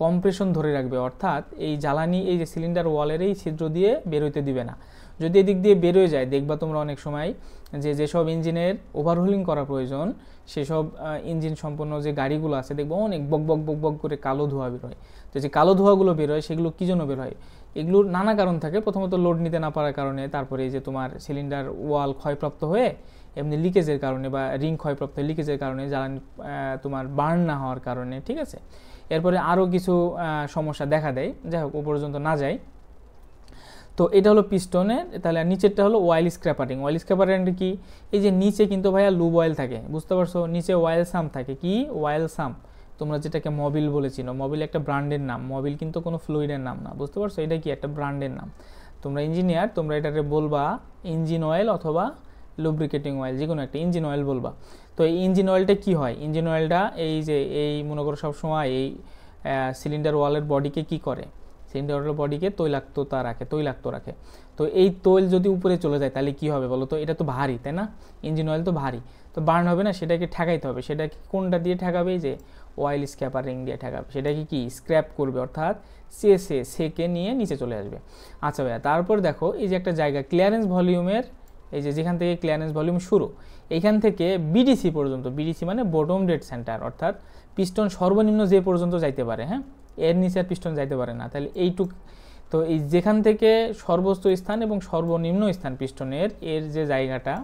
কম্প্রেশন ধরে রাখবে, অর্থাৎ এই জ্বালানি এই যে সিলিন্ডার ওয়ালের এই ছিদ্র দিয়ে বেরোতে দিবে না। যদি এদিক দিয়ে বেরোয় যায়, দেখবা তোমরা অনেক সময় যেসব ইঞ্জিনের ওভারহোলিং করা প্রয়োজন, সেসব ইঞ্জিন সম্পন্ন যে গাড়িগুলো আছে, দেখবো অনেক বক বক বক বক করে কালো ধোঁয়া বেরোয়। তো যে কালো ধোঁয়াগুলো বেরোয়, সেগুলো কী জন্য বের হয়? এগুলোর নানা কারণ থাকে। প্রথমত লোড নিতে না পারার কারণে, তারপরে এই যে তোমার সিলিন্ডার ওয়াল ক্ষয়প্রাপ্ত হয়ে এমনি লিকেজের কারণে, বা রিং ক্ষয়প্রাপ্ত লিকেজের কারণে, জ্বালানি তোমার বার্ন না হওয়ার কারণে। ঠিক আছে? এরপরে আরও কিছু সমস্যা দেখা দেয়, যাই হোক ও পর্যন্ত না যায়। তো এটা হলো পিস্টনের। তাহলে নিচেরটা হলো অয়েল স্ক্র্যাপারিং। অয়েল স্ক্র্যাপারিং কি? এই যে নিচে কিন্তু ভাইয়া লুব অয়েল থাকে, বুঝতে পারছো? নিচে অয়েল সাম্প থাকে। কি অয়েল সাম্প? তোমরা যেটাকে মোবিল বলেছিল, মোবিল একটা ব্র্যান্ডের নাম, মোবিল কিন্তু কোনো ফ্লুইডের নাম না, বুঝতে পারছো? এটা কি একটা ব্র্যান্ডের নাম। তোমরা ইঞ্জিনিয়ার, তোমরা এটাকে বলবা ইঞ্জিন অয়েল অথবা লুব্রিকেটিং অয়েল, যে কোনো একটা ইঞ্জিন অয়েল বলবা। তো এই ইঞ্জিন অয়েলটা কি হয়? ইঞ্জিন অয়েলটা এই যে এই মনে করো সবসময় এই সিলিন্ডার ওয়ালের বডিকে কি করে? সিলিন্ডার ওয়ালের বডিকে তৈলাক্ত রাখে। তো এই তৈল যদি উপরে চলে যায় তাহলে কি হবে বলো তো? এটা তো ভারী, তাই না? ইঞ্জিন অয়েল তো ভারী, তো বার্ন হবে না, সেটাকে ঠেকাইতে হবে। সেটাকে কোনটা দিয়ে ঠেকাবে? যে অয়েল স্ক্র্যাপারিং দিয়ে ঠেকাবে। সেটাকে কি স্ক্র্যাপ করবে, অর্থাৎ সেকে নিয়ে নিচে চলে আসবে। আচ্ছা ভাইয়া, তারপর দেখো এই যে একটা জায়গা ক্লিয়ারেন্স ভলিউমের, এই যে যেখান থেকে ক্লিয়ারেন্স ভলিউম শুরু, এইখান থেকে বিডিসি পর্যন্ত, বিডিসি মানে বটম ডেড সেন্টার, অর্থাৎ পিস্টন সর্বনিম্ন যে পর্যন্ত যাইতে পারে। হ্যাঁ, এর নিচে আর পিস্টন যাইতে পারে না। তাহলে এইটুক, তো এই যেখান থেকে সর্বোচ্চ স্থান এবং সর্বনিম্ন স্থান পিস্টনের, এর যে জায়গাটা,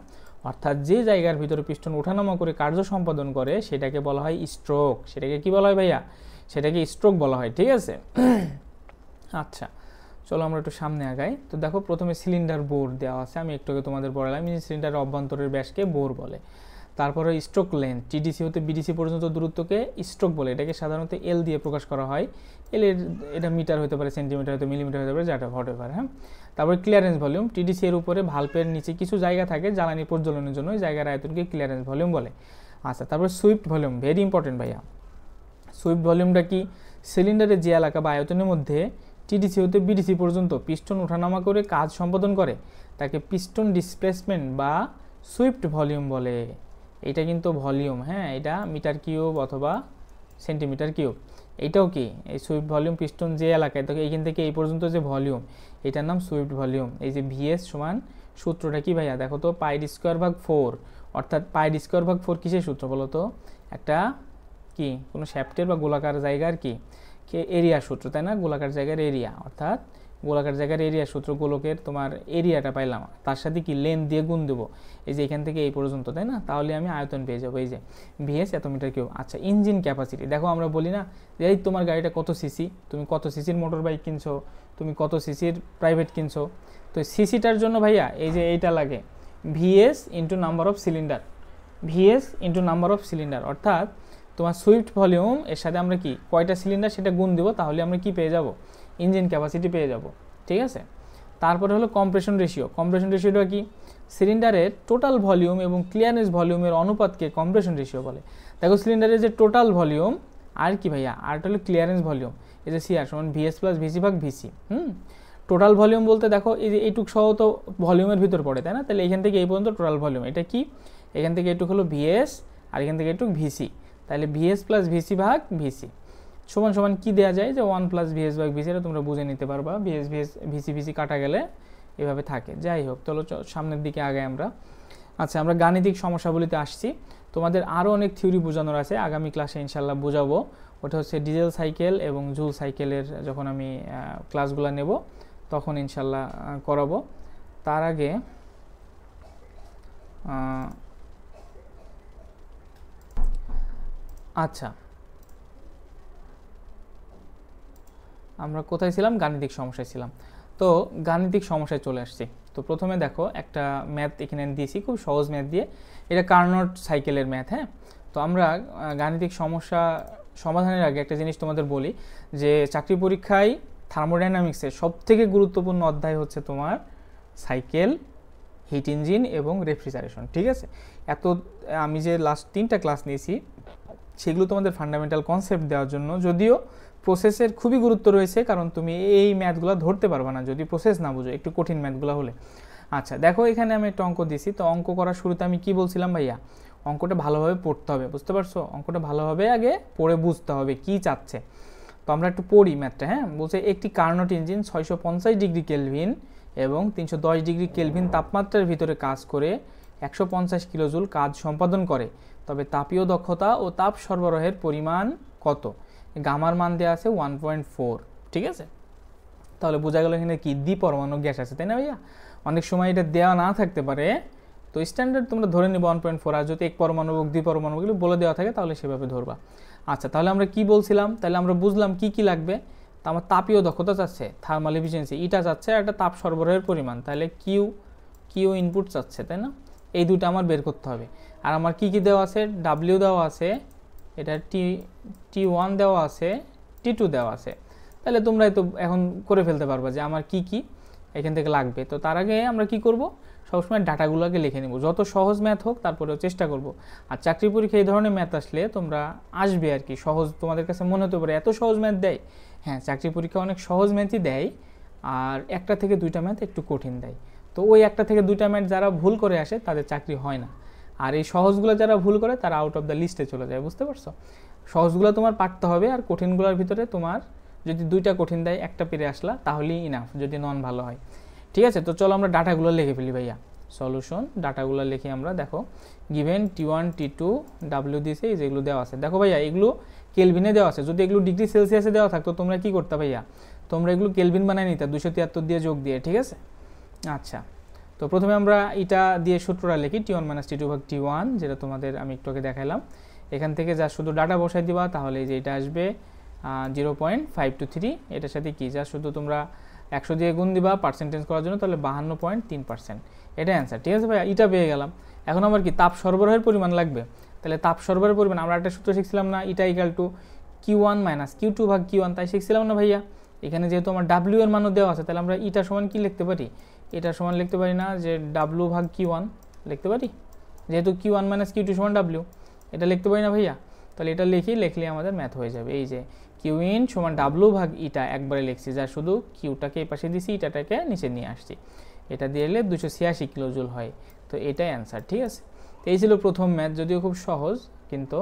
অর্থাৎ যে জায়গার ভিতরে পিস্টন ওঠানামা করে কার্য সম্পাদন করে, সেটাকে বলা হয় স্ট্রোক। সেটাকে কি বলা হয় ভাইয়া? সেটাকে স্ট্রোক বলা হয়। ঠিক আছে? আচ্ছা, চলো আমরা একটু সামনে আগাই। তো দেখো প্রথমে সিলিন্ডার বোর দেওয়া আছে, আমি একটু আগে তোমাদের বললাম যে সিলিন্ডারের অভ্যন্তরের ব্যাসকে বোর বলে। তারপরে স্ট্রোক লেন্থ, টিডিসি হতে বিডিসি পর্যন্ত দূরত্বকে স্ট্রোক বলে। এটাকে সাধারণত এল দিয়ে প্রকাশ করা হয়। এল এর এটা মিটার হতে পারে, সেন্টিমিটার হতে মিলিমিটার হতে পারে, যেটা হতে পারে। হ্যাঁ, তারপরে ক্লিয়ারেন্স ভলিউম, টিডিসি এর উপরে ভালভের নিচে কিছু জায়গা থাকে জ্বালানি প্রজ্বলনের জন্য, ওই জায়গার আয়তনকে ক্লিয়ারেন্স ভলিউম বলে। আচ্ছা, তারপরে সুইফট ভলিউম, ভেরি ইম্পর্টেন্ট ভাইয়া। সুইফট ভলিউমটা কি? সিলিন্ডারের যে এলাকা বা আয়তনের মধ্যে টিডিসি হতে বিডিসি পর্যন্ত পিস্টন ওঠানামা করে কাজ সম্পাদন করে, তাকে পিস্টন ডিসপ্লেসমেন্ট বা সুইফট ভলিউম বলে। এটা কিন্তু ভলিউম, হ্যাঁ, এটা মিটার কিউব অথবা সেন্টিমিটার কিউব। এইটাও কি? এই সুইফট ভলিউম পিস্টন যে এলাকায়, তো এইখান থেকে এই পর্যন্ত যে ভলিউম, এটার নাম সুইফট ভলিউম। এই যে ভিএস সমান, সূত্রটা কি ভাইয়া? দেখো তো, πd²/4, অর্থাৎ πd²/4 কিসের সূত্র বলো তো? একটা কি কোনো শ্যাফটের বা গোলাকার জায়গার কি এরিয়া সূত্র, তাই না? গোলাকার জায়গার এরিয়া, অর্থাৎ গোলাকার জায়গার এরিয়া সূত্র, গোলকের তোমার এরিয়াটা পাইলাম, তার সাথে কি লেন্থ দিয়ে গুণ দেবো, এই যে এখান থেকে এই পর্যন্ত, তাই না? তাহলে আমি আয়তন পেয়ে যাবো, এই যে ভিএস এত মিটার কিউব। আচ্ছা, ইঞ্জিন ক্যাপাসিটি দেখো, আমরা বলি না যে এই তোমার গাড়িটা কত সিসি, তুমি কত সিসির মোটর বাইক কিনছো, তুমি কত সিসির প্রাইভেট কিনছো, তো সিসিটার জন্য ভাইয়া এই যে এইটা লাগে, VS into number of cylinder, VS into number of cylinder, অর্থাৎ তোমার সুইফট ভলিউম এর সাথে আমরা কি কয়টা সিলিন্ডার সেটা গুণ দেবো, তাহলে আমরা কি পেয়ে যাব? ইঞ্জিন ক্যাপাসিটি পেয়ে যাব। ঠিক আছে। তারপরে হলো কম্প্রেশন রেশিও। কম্প্রেশন রেশিওটা কি? সিলিন্ডারের টোটাল ভলিউম এবং ক্লিয়ারেন্স ভলিউমের অনুপাতকে কম্প্রেশন রেশিও বলে। দেখো সিলিন্ডারের যে টোটাল ভলিউম আর কি ভাইয়া, আর হলো ক্লিয়ারেন্স ভলিউম, এই যে সিআর সমান ভিএস প্লাস ভিসি ভাগ ভিসি। টোটাল ভলিউম বলতে দেখো এই যে এইটুক সহ তো ভলিউমের ভিতর পড়ে, তাই না? তাহলে এখান থেকে এই পর্যন্ত টোটাল ভলিউম, এটা কি? এখান থেকে এইটুক হলো ভিএস আর এখান থেকে এইটুক ভিসি, তাহলে ভিএস প্লাস ভিসি ভাগ ভিসি সমান সমান কি দেওয়া যায় যে 1 প্লাস ভিএস ভাগ ভিসি, এটা তোমরা বুঝে নিতে পারবা। ভিএস ভিএস ভিসি ভিসি কাটা গেলে এভাবে থাকে। যাই হোক, চলো সামনের দিকে আগে আমরা। আচ্ছা, আমরা গাণিতিক সমস্যাগুলিতে আসছি। তোমাদের আরও অনেক থিওরি বোঝানোর আছে, আগামী ক্লাসে ইনশাল্লাহ বোঝাবো। ওটা হচ্ছে ডিজেল সাইকেল এবং জুল সাইকেলের যখন আমি ক্লাসগুলো নেব তখন ইনশাল্লাহ করাবো। তার আগে আচ্ছা, আমরা কোথায় ছিলাম? গাণিতিক সমস্যায় ছিলাম। তো গাণিতিক সমস্যায় চলে আসছি। তো প্রথমে দেখো একটা ম্যাথ এখানে দিয়েছি, খুব সহজ ম্যাথ দিয়ে, এটা কার্নোট সাইকেলের ম্যাথ। হ্যাঁ, তো আমরা গাণিতিক সমস্যা সমাধানের আগে একটা জিনিস তোমাদের বলি যে চাকরি পরীক্ষায় থার্মোডাইনামিক্সের সবথেকে গুরুত্বপূর্ণ অধ্যায় হচ্ছে তোমার সাইকেল, হিট ইঞ্জিন এবং রেফ্রিজারেশন। ঠিক আছে, আমি যে লাস্ট 3টা ক্লাস নিয়েছি সেগুলো তোমাদের ফান্ডামেন্টাল কনসেপ্ট দেওয়ার জন্য, যদিও প্রসেসের খুবই গুরুত্ব রয়েছে, কারণ তুমি এই ম্যাথগুলো ধরতে পারবে না যদি প্রসেস না বুঝো, একটু কঠিন ম্যাথগুলো হলে। আচ্ছা দেখো, এখানে আমি একটা অঙ্ক দিয়েছি। তো অঙ্ক করার শুরুতে আমি কি বলছিলাম ভাইয়া? অঙ্কটা ভালোভাবে পড়তে হবে, বুঝতে পারছো? অঙ্কটা ভালোভাবে আগে পড়ে বুঝতে হবে কি চাচ্ছে। তো আমরা একটু পড়ি ম্যাথটা। হ্যাঁ, বলছে একটি কার্নোট ইঞ্জিন 650 ডিগ্রি কেলভিন এবং 310 ডিগ্রি কেলভিন তাপমাত্রার ভিতরে কাজ করে 150 কিলোজুল কাজ সম্পাদন করে, তবে তাপীয় দক্ষতা ও তাপ সরবরাহের পরিমাণ কত? গামার মান দেওয়া আছে 1.4। ঠিক আছে, তাহলে বোঝা গেল এখানে কি দ্বিপরমাণু গ্যাস আছে, তাই না ভাইয়া? অনেক সময় এটা দেওয়া না থাকতে পারে, তো স্ট্যান্ডার্ড তোমরা ধরে নিবে 1.4, আর যদি এক পরমাণু দ্বিপরমাণুগুলো বলে দেওয়া থাকে তাহলে সেভাবে ধরবা। আচ্ছা, তাহলে আমরা কি বলছিলাম? তাহলে আমরা বুঝলাম কি কি লাগবে। তা আমার তাপীয় দক্ষতা চাচ্ছে, থার্মাল এফিসিয়েন্সি, ইটা চাচ্ছে, আর একটা তাপ সরবরাহের পরিমাণ, তাহলে কিউ ইনপুট চাচ্ছে, তাই না? এই দুটো আমার বের করতে হবে। আর আমার কি কি দেওয়া আছে? ডাব্লিউ দেওয়া আছে, এটা T1 দেওয়া আছে, T2 দেওয়া আছে। তাহলে তোমরা তো এখন করে ফেলতে পারবা যে আমার কি কি এখান থেকে লাগবে। তো তার আগে আমরা কি করব? সবসময় ডাটাগুলোকে লিখে নেব, যত সহজ ম্যাথ হোক তারপরেও চেষ্টা করব। আর চাকরি পরীক্ষা এই ধরনের ম্যাথ আসলে তোমরা আসবে আর কি, সহজ তোমাদের কাছে মনে হতে পারে এত সহজ ম্যাথ দেয়। হ্যাঁ, চাকরি পরীক্ষা অনেক সহজ ম্যাথই দেয়, আর একটা থেকে দুইটা ম্যাথ একটু কঠিন দেয়। তো ওই একটা থেকে দুইটা ম্যাথ যারা ভুল করে আসে তাদের চাকরি হয় না, আর এই সহজগুলো যারা ভুল করে তারা আউট অফ দ্য লিস্টে চলে যায়, বুঝতে পারছো? সহজগুলো তোমার পারতে হবে, আর কঠিনগুলোর ভিতরে তোমার যদি দুইটা কঠিন দেয় একটা পেরে আসলা তাহলেই ইনাফ, যদি নন ভালো হয়। ঠিক আছে, তো চলো আমরা ডাটাগুলো লিখে ফেলি ভাইয়া। সলিউশন ডাটাগুলো লিখি আমরা। দেখো গিভেন T1 T2 ডাব্লিউ দিয়েছে, এই যেগুলো দেওয়া আছে। দেখো ভাইয়া এগুলো কেলভিনে দেওয়া আছে, যদি এগুলো ডিগ্রি সেলসিয়াসে দেওয়া থাকতো তোমরা কি করতে ভাইয়া? তোমরা এগুলো কেলভিন বানায় নিতে 273 দিয়ে যোগ দিয়ে। ঠিক আছে, আচ্ছা তো প্রথমে আমরা এটা দিয়ে সূত্রটা লিখি, T1 - T2 ভাগ T1, যেটা তোমাদের আমি একটু আগে দেখাইলাম। এখান থেকে যা শুধু ডাটা বসাই দিবা, তাহলে এই যে এটা আসবে 0.523। এটার সাথে কি যা শুধু তোমরা 100 দিয়ে গুণ দিবা পার্সেন্টেজ করার জন্য, তাহলে 52.3%। এটা অ্যান্সার। ঠিক আছে ভাই, এটা পেয়ে গেলাম। এখন আমার কি তাপ সরবরাহের পরিমাণ লাগবে, তাহলে তাপ সরবরাহের পরিমাণ আমরা একটা সূত্র শিখছিলাম না, এটা ইকাল টু Q1 - Q2 ভাগ Q1, তাই শিখছিলাম না ভাইয়া? এখানে যেহেতু আমার ডাব্লিউ এর মানও দেওয়া আছে, তাহলে আমরা ইটা সমান কি লিখতে পারি? এটা সমান লিখতে পারি না যে ডাব্লিউ ভাগ Q1 লিখতে পারি, যেহেতু Q1 - Q2 সমান ডাব্লিউ, এটা লিখতে পারি না ভাইয়া? তাহলে এটা লিখলে আমাদের ম্যাথ হয়ে যাবে। এই যে Qin সমান ডাব্লিউ ভাগ ইটা একবারে লিখছি, যা শুধু কিউটাকে এই পাশে দিছি, ইটাটাকে নিচে নিয়ে আসছি। এটা দিয়ে এলে 286 কিলোজুল হয়। তো এটাই অ্যান্সার। ঠিক আছে, তো এই ছিল প্রথম ম্যাথ, যদিও খুব সহজ, কিন্তু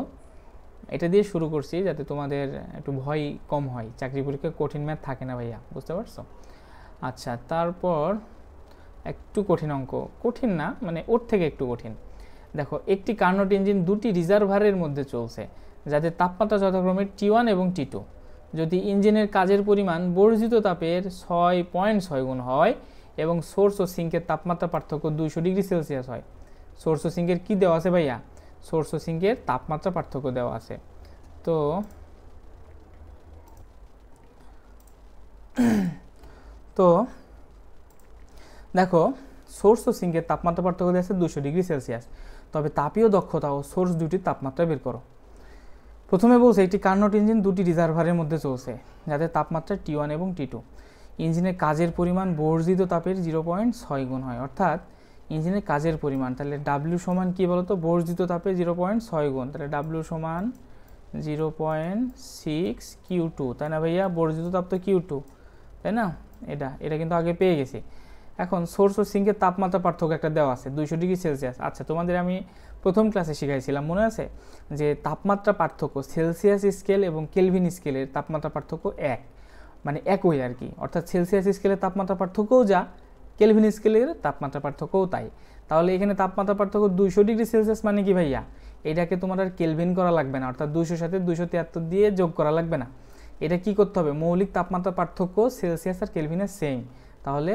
এটা দিয়ে শুরু করছি যাতে তোমাদের একটু ভয় কম হয়। চাকরি পরীক্ষায় কঠিন ম্যাথ থাকে না ভাইয়া, বুঝতে পারছো? আচ্ছা, তারপর একটু কঠিন অঙ্ক, কঠিন না মানে ওর থেকে একটু কঠিন। দেখো একটি কার্নোট ইঞ্জিন দুটি রিজার্ভারের মধ্যে চলছে, যাদের তাপমাত্রা যথাক্রমে T1 এবং T2। যদি ইঞ্জিনের কাজের পরিমাণ বর্জিত তাপের 6.6 গুণ হয় এবং সোর্স ও সিঙ্কের তাপমাত্রা পার্থক্য 200 ডিগ্রি সেলসিয়াস হয়। সোর্স ও সিঙ্কের কি দেওয়া আছে ভাইয়া? সোর্স ও সিঙ্কের তাপমাত্রা পার্থক্য দেওয়া আছে। তো দেখো সোর্স ও সিঙ্কের তাপমাত্রা পার্থক্য দেওয়া আছে 200 ডিগ্রি সেলসিয়াস, তবে তাপীয় দক্ষতা ও সোর্স দুটির তাপমাত্রা বের করো। প্রথমে বলছে একটি কার্নোট ইঞ্জিন দুটি রিজার্ভারের মধ্যে চলছে, যাদের তাপমাত্রা T1 এবং T2। ইঞ্জিনের কাজের পরিমাণ বর্ধিত তাপের 0.6 গুণ হয়, অর্থাৎ ইঞ্জিনের কাজের পরিমাণ, তাহলে ডাব্লিউ সমান কী বলতো, বর্ধিত তাপের 0.6 গুণ, তাহলে ডাব্লিউ সমান 0.6 Q2, তাই না ভাইয়া? বর্ধিত তাপ তো Q2, তাই না? এটা কিন্তু আগে পেয়ে গেছি। এখন সোর্স ও সিঙ্কের তাপমাত্রা পার্থক্য একটা দেওয়া আছে 200 ডিগ্রি সেলসিয়াস। আচ্ছা, তোমাদের আমি প্রথম ক্লাসে শিখাইছিলাম, মনে আছে, যে তাপমাত্রা পার্থক্য সেলসিয়াস স্কেল এবং কেলভিন স্কেলের তাপমাত্রা পার্থক্য এক, মানে একই আর কি, অর্থাৎ সেলসিয়াস স্কেলের তাপমাত্রা পার্থক্যও যা, কেলভিন স্কেলের তাপমাত্রা পার্থক্যও তাই। তাহলে এখানে তাপমাত্রা পার্থক্য 200 ডিগ্রি সেলসিয়াস মানে কি ভাইয়া? এটাকে তোমার আর কেলভিন করা লাগবে না, অর্থাৎ 200 সাথে 273 দিয়ে যোগ করা লাগবে না। এটা কি করতে হবে, মৌলিক তাপমাত্রা পার্থক্য সেলসিয়াস আর কেলভিনের সেম, তাহলে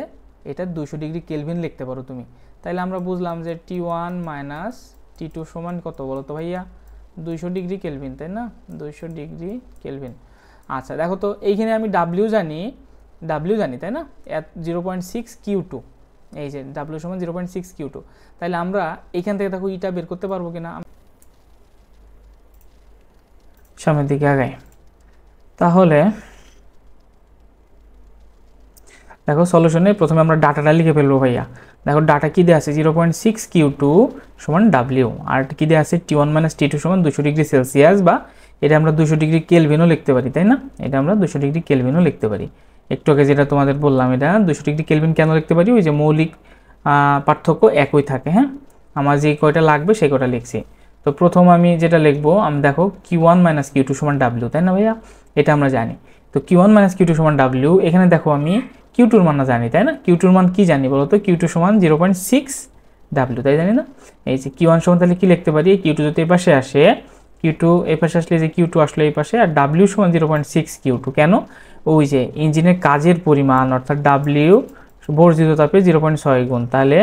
এটা 200 ডিগ্রি কেলভিন লিখতে পারো তুমি। তাইলে আমরা বুঝলাম যে T1 মাইনাস T2 সমান কত বলো তো ভাইয়া? 200 ডিগ্রি কেলভিন, তাই না? 200 ডিগ্রি কেলভিন। আচ্ছা দেখো তো, এইখানে আমি ডাব্লিউ জানি, তাই না? 0.6 Q2, এই যে ডাব্লিউ সমান 0.6 Q2। তাহলে আমরা এইখান থেকে দেখো ইটা বের করতে পারবো কিনা, সামনের দিকে আগাই। তাহলে দেখো সলিউশনে প্রথমে আমরা ডাটাটা লিখে ফেলবো ভাইয়া। দেখো ডাটা কী দেওয়া আছে, 0.6 Q2 সমান ডাব্লিউ, আর কী দেওয়া আছে, T1 মাইনাস T2 সমান 200 ডিগ্রি সেলসিয়াস, বা এটা আমরা 200 ডিগ্রি কেলভিনও লিখতে পারি, তাই না? এটা আমরা 200 ডিগ্রি কেলভিনও লিখতে পারি। একটু আগে যেটা তোমাদের বললাম, এটা 200 ডিগ্রি কেলভিন কেন লিখতে পারি, ওই যে মৌলিক পার্থক্য একই থাকে। হ্যাঁ, আমার যে কয়টা লাগবে সেই কয়টা লিখছি। তো প্রথম আমি যেটা লিখবো, আমি দেখো Q1 মাইনাস Q2 সমান ডাব্লিউ, তাই না ভাইয়া? এটা আমরা জানি। তো Q1 মাইনাস Q2 সমান ডাব্লিউ, এখানে দেখো আমি Q2 মান না জানি, তাই না? Q2 মান কি জানি বলো তো? Q2 সমান 0.6 ডাব্লিউ, তাই জানি না? এই যে Q1 সমান তাহলে কি লিখতে পারি, Q2 যদি এই পাশে আসে, Q2 এই পাশে আসলে যে Q2 আসলে এই পাশে, আর ডাব্লিউ সমান 0.6 Q2, কেন? ওই যে ইঞ্জিনের কাজের পরিমাণ, অর্থাৎ ডাব্লিউ বর্ধিত তাপে 0.6 গুণ, তাহলে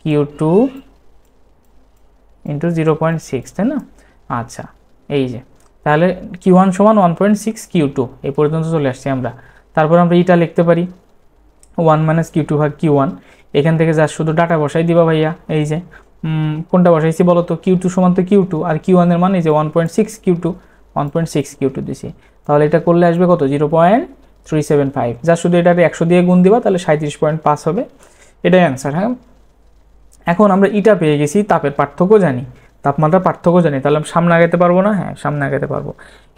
Q2 ইন্টু 0.6, তাই না? আচ্ছা, এই যে তাহলে Q1 সমান 1.6 Q2, এই পর্যন্ত চলে আসছি আমরা। তারপর আমরা এটা লিখতে পারি 1 মাইনাস Q2 ভাগ Q1, এখান থেকে যা শুধু ডাটা বসাই দিবা ভাইয়া। এই যে কোনটা বসাইছি বলো তো? Q2 সমান তো Q2, আর Q1 এর মান এই যে 1.6 Q2, 1.6 Q2 দিছি। তাহলে এটা করলে আসবে কত? 0.375, যা শুধু এটাকে 100 দিয়ে গুণ দিবা, তাহলে 37.5 হবে। এটাই অ্যান্সার। হ্যাঁ, এখন আমরা ইটা পেয়ে গেছি, তাপের পার্থক্য জানি, তাপমাত্রা পার্থক্য জানি, তাহলে সামনে আগাতে পারবো না? হ্যাঁ, সামনে আগাতে পারবো।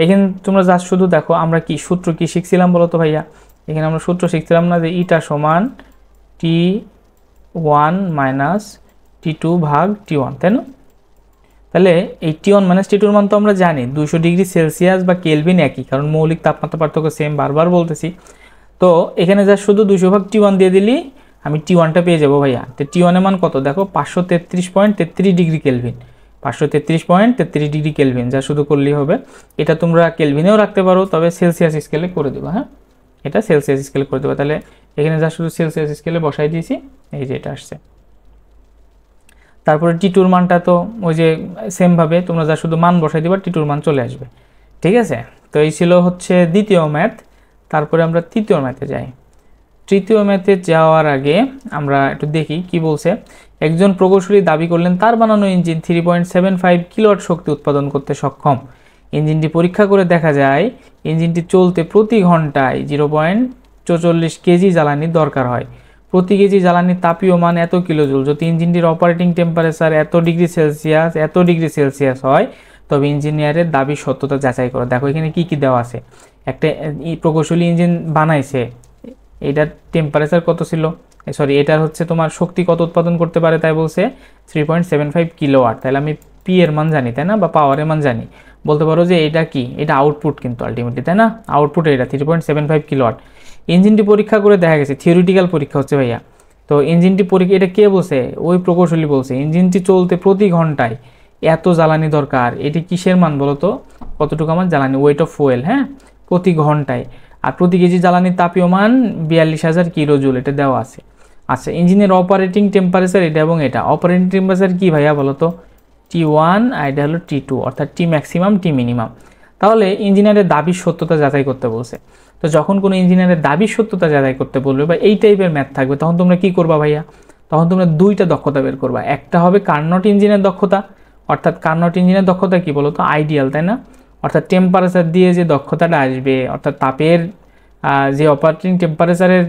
এখানে তোমরা যা শুধু দেখো, আমরা কি সূত্র কি শিখছিলাম বলো তো ভাইয়া? এখানে আমরা সূত্র শিখছিলাম না, যে ইটা সমান T1 মাইনাস T2 ভাগ T1, তাই না? তাহলে এই T1 মাইনাস T2 মান তো আমরা জানি, 200 ডিগ্রি সেলসিয়াস বা কেলভিন একই, কারণ মৌলিক তাপমাত্রা পার্থক্য সেম, বারবার বলতেছি। তো এখানে যা শুধু 200 ভাগ T1 দিয়ে দিলি আমি T1টা পেয়ে যাবো ভাইয়া। তো T1 এর মান কত দেখো, 533.33 ডিগ্রি কেলভিন, 533.33 ডিগ্রি কেলভিন, যা শুধু করলেই হবে। এটা তোমরা কেলভিনেও রাখতে পারো, তবে সেলসিয়াস স্কেলে করে দেবো। হ্যাঁ, এটা সেলসিয়াস স্কেলে করে দেবো। তাহলে এখানে যা শুধু সেলসিয়াস স্কেলে বসাই দিয়েছি, এই যে এটা আসছে। তারপরে T2 মানটা তো ওই যে সেমভাবে তোমরা যা শুধু মান বসাই দিবা, T2 মান চলে আসবে। ঠিক আছে, তো এই ছিল হচ্ছে দ্বিতীয় ম্যাথ। তারপরে আমরা তৃতীয় ম্যাথে যাই। তৃতীয় ম্যাথে যাওয়ার আগে আমরা একটু দেখি কি বলছে। একজন প্রকৌশলী দাবি করলেন তার বানানো ইঞ্জিন 3.75 কিলোওয়াট শক্তি উৎপাদন করতে সক্ষম। ইঞ্জিনটি পরীক্ষা করে দেখা যায় ইঞ্জিনটি চলতে প্রতি ঘন্টায় 0.44 কেজি জ্বালানি দরকার হয়। প্রতি কেজি জ্বালানির তাপীয় মান এত কিলোজুল। যদি ইঞ্জিনটির অপারেটিং টেম্পারেচার এত ডিগ্রি সেলসিয়াস হয়, তবে ইঞ্জিনিয়ারের দাবি সত্যতা যাচাই করো। দেখো এখানে কি কি দেওয়া আছে। একটা প্রকৌশলী ইঞ্জিন বানাইছে, এটার টেম্পারেচার কত ছিল, এটার হচ্ছে তোমার শক্তি কত উৎপাদন করতে পারে, তাই বলছে 3.75 কিলোওয়াট। তাহলে আমি পি এর মান জানি, তাই না, বা পাওয়ারের মান জানি। বলতে পারো যে এটা কি, এটা আউটপুট কিন্তু আলটিমেটলি, তাই না? আউটপুট এটা 3.75 কিলোওয়াট। ইঞ্জিনটি পরীক্ষা করে দেখা গেছে, থিওরিটিক্যাল পরীক্ষা হচ্ছে ভাইয়া। তো ইঞ্জিনটি পরীক্ষা, এটা কে বলছে? ওই প্রকৌশলী বলছে ইঞ্জিনটি চলতে প্রতি ঘন্টায় এত জ্বালানি দরকার। এটি কিসের মান বলো তো? কতটুকু আমার জ্বালানি, ওয়েট অফ ফুয়েল, হ্যাঁ, প্রতি ঘন্টায়। আর প্রতি কেজি জ্বালানির তাপীয় মান 42,000 কিলোজুল, এটা দেওয়া আছে। আচ্ছা, ইঞ্জিনের অপারেটিং টেম্পারেচার এটা এবং এটা। অপারেটিং টেম্পারেচার কি ভাইয়া বলো তো? T1, আর এটা হলো T2, অর্থাৎ টি ম্যাক্সিমাম টি মিনিমাম। তাহলে ইঞ্জিনিয়ারের দাবির সত্যতা যাচাই করতে বলছে। তো যখন কোনো ইঞ্জিনিয়ারের দাবির সত্যতা যাচাই করতে বলবে বা এই টাইপের ম্যাথ থাকবে, তখন তোমরা কি করবা ভাইয়া? তখন তোমরা দুইটা দক্ষতা বের করবা। একটা হবে কার্নট ইঞ্জিনের দক্ষতা, অর্থাৎ কার্নট ইঞ্জিনের দক্ষতা কি বলো তো? আইডিয়াল, তাই না? অর্থাৎ টেম্পারেচার দিয়ে যে দক্ষতাটা আসবে, অর্থাৎ তাপের যে অপারেটিং টেম্পারেচারের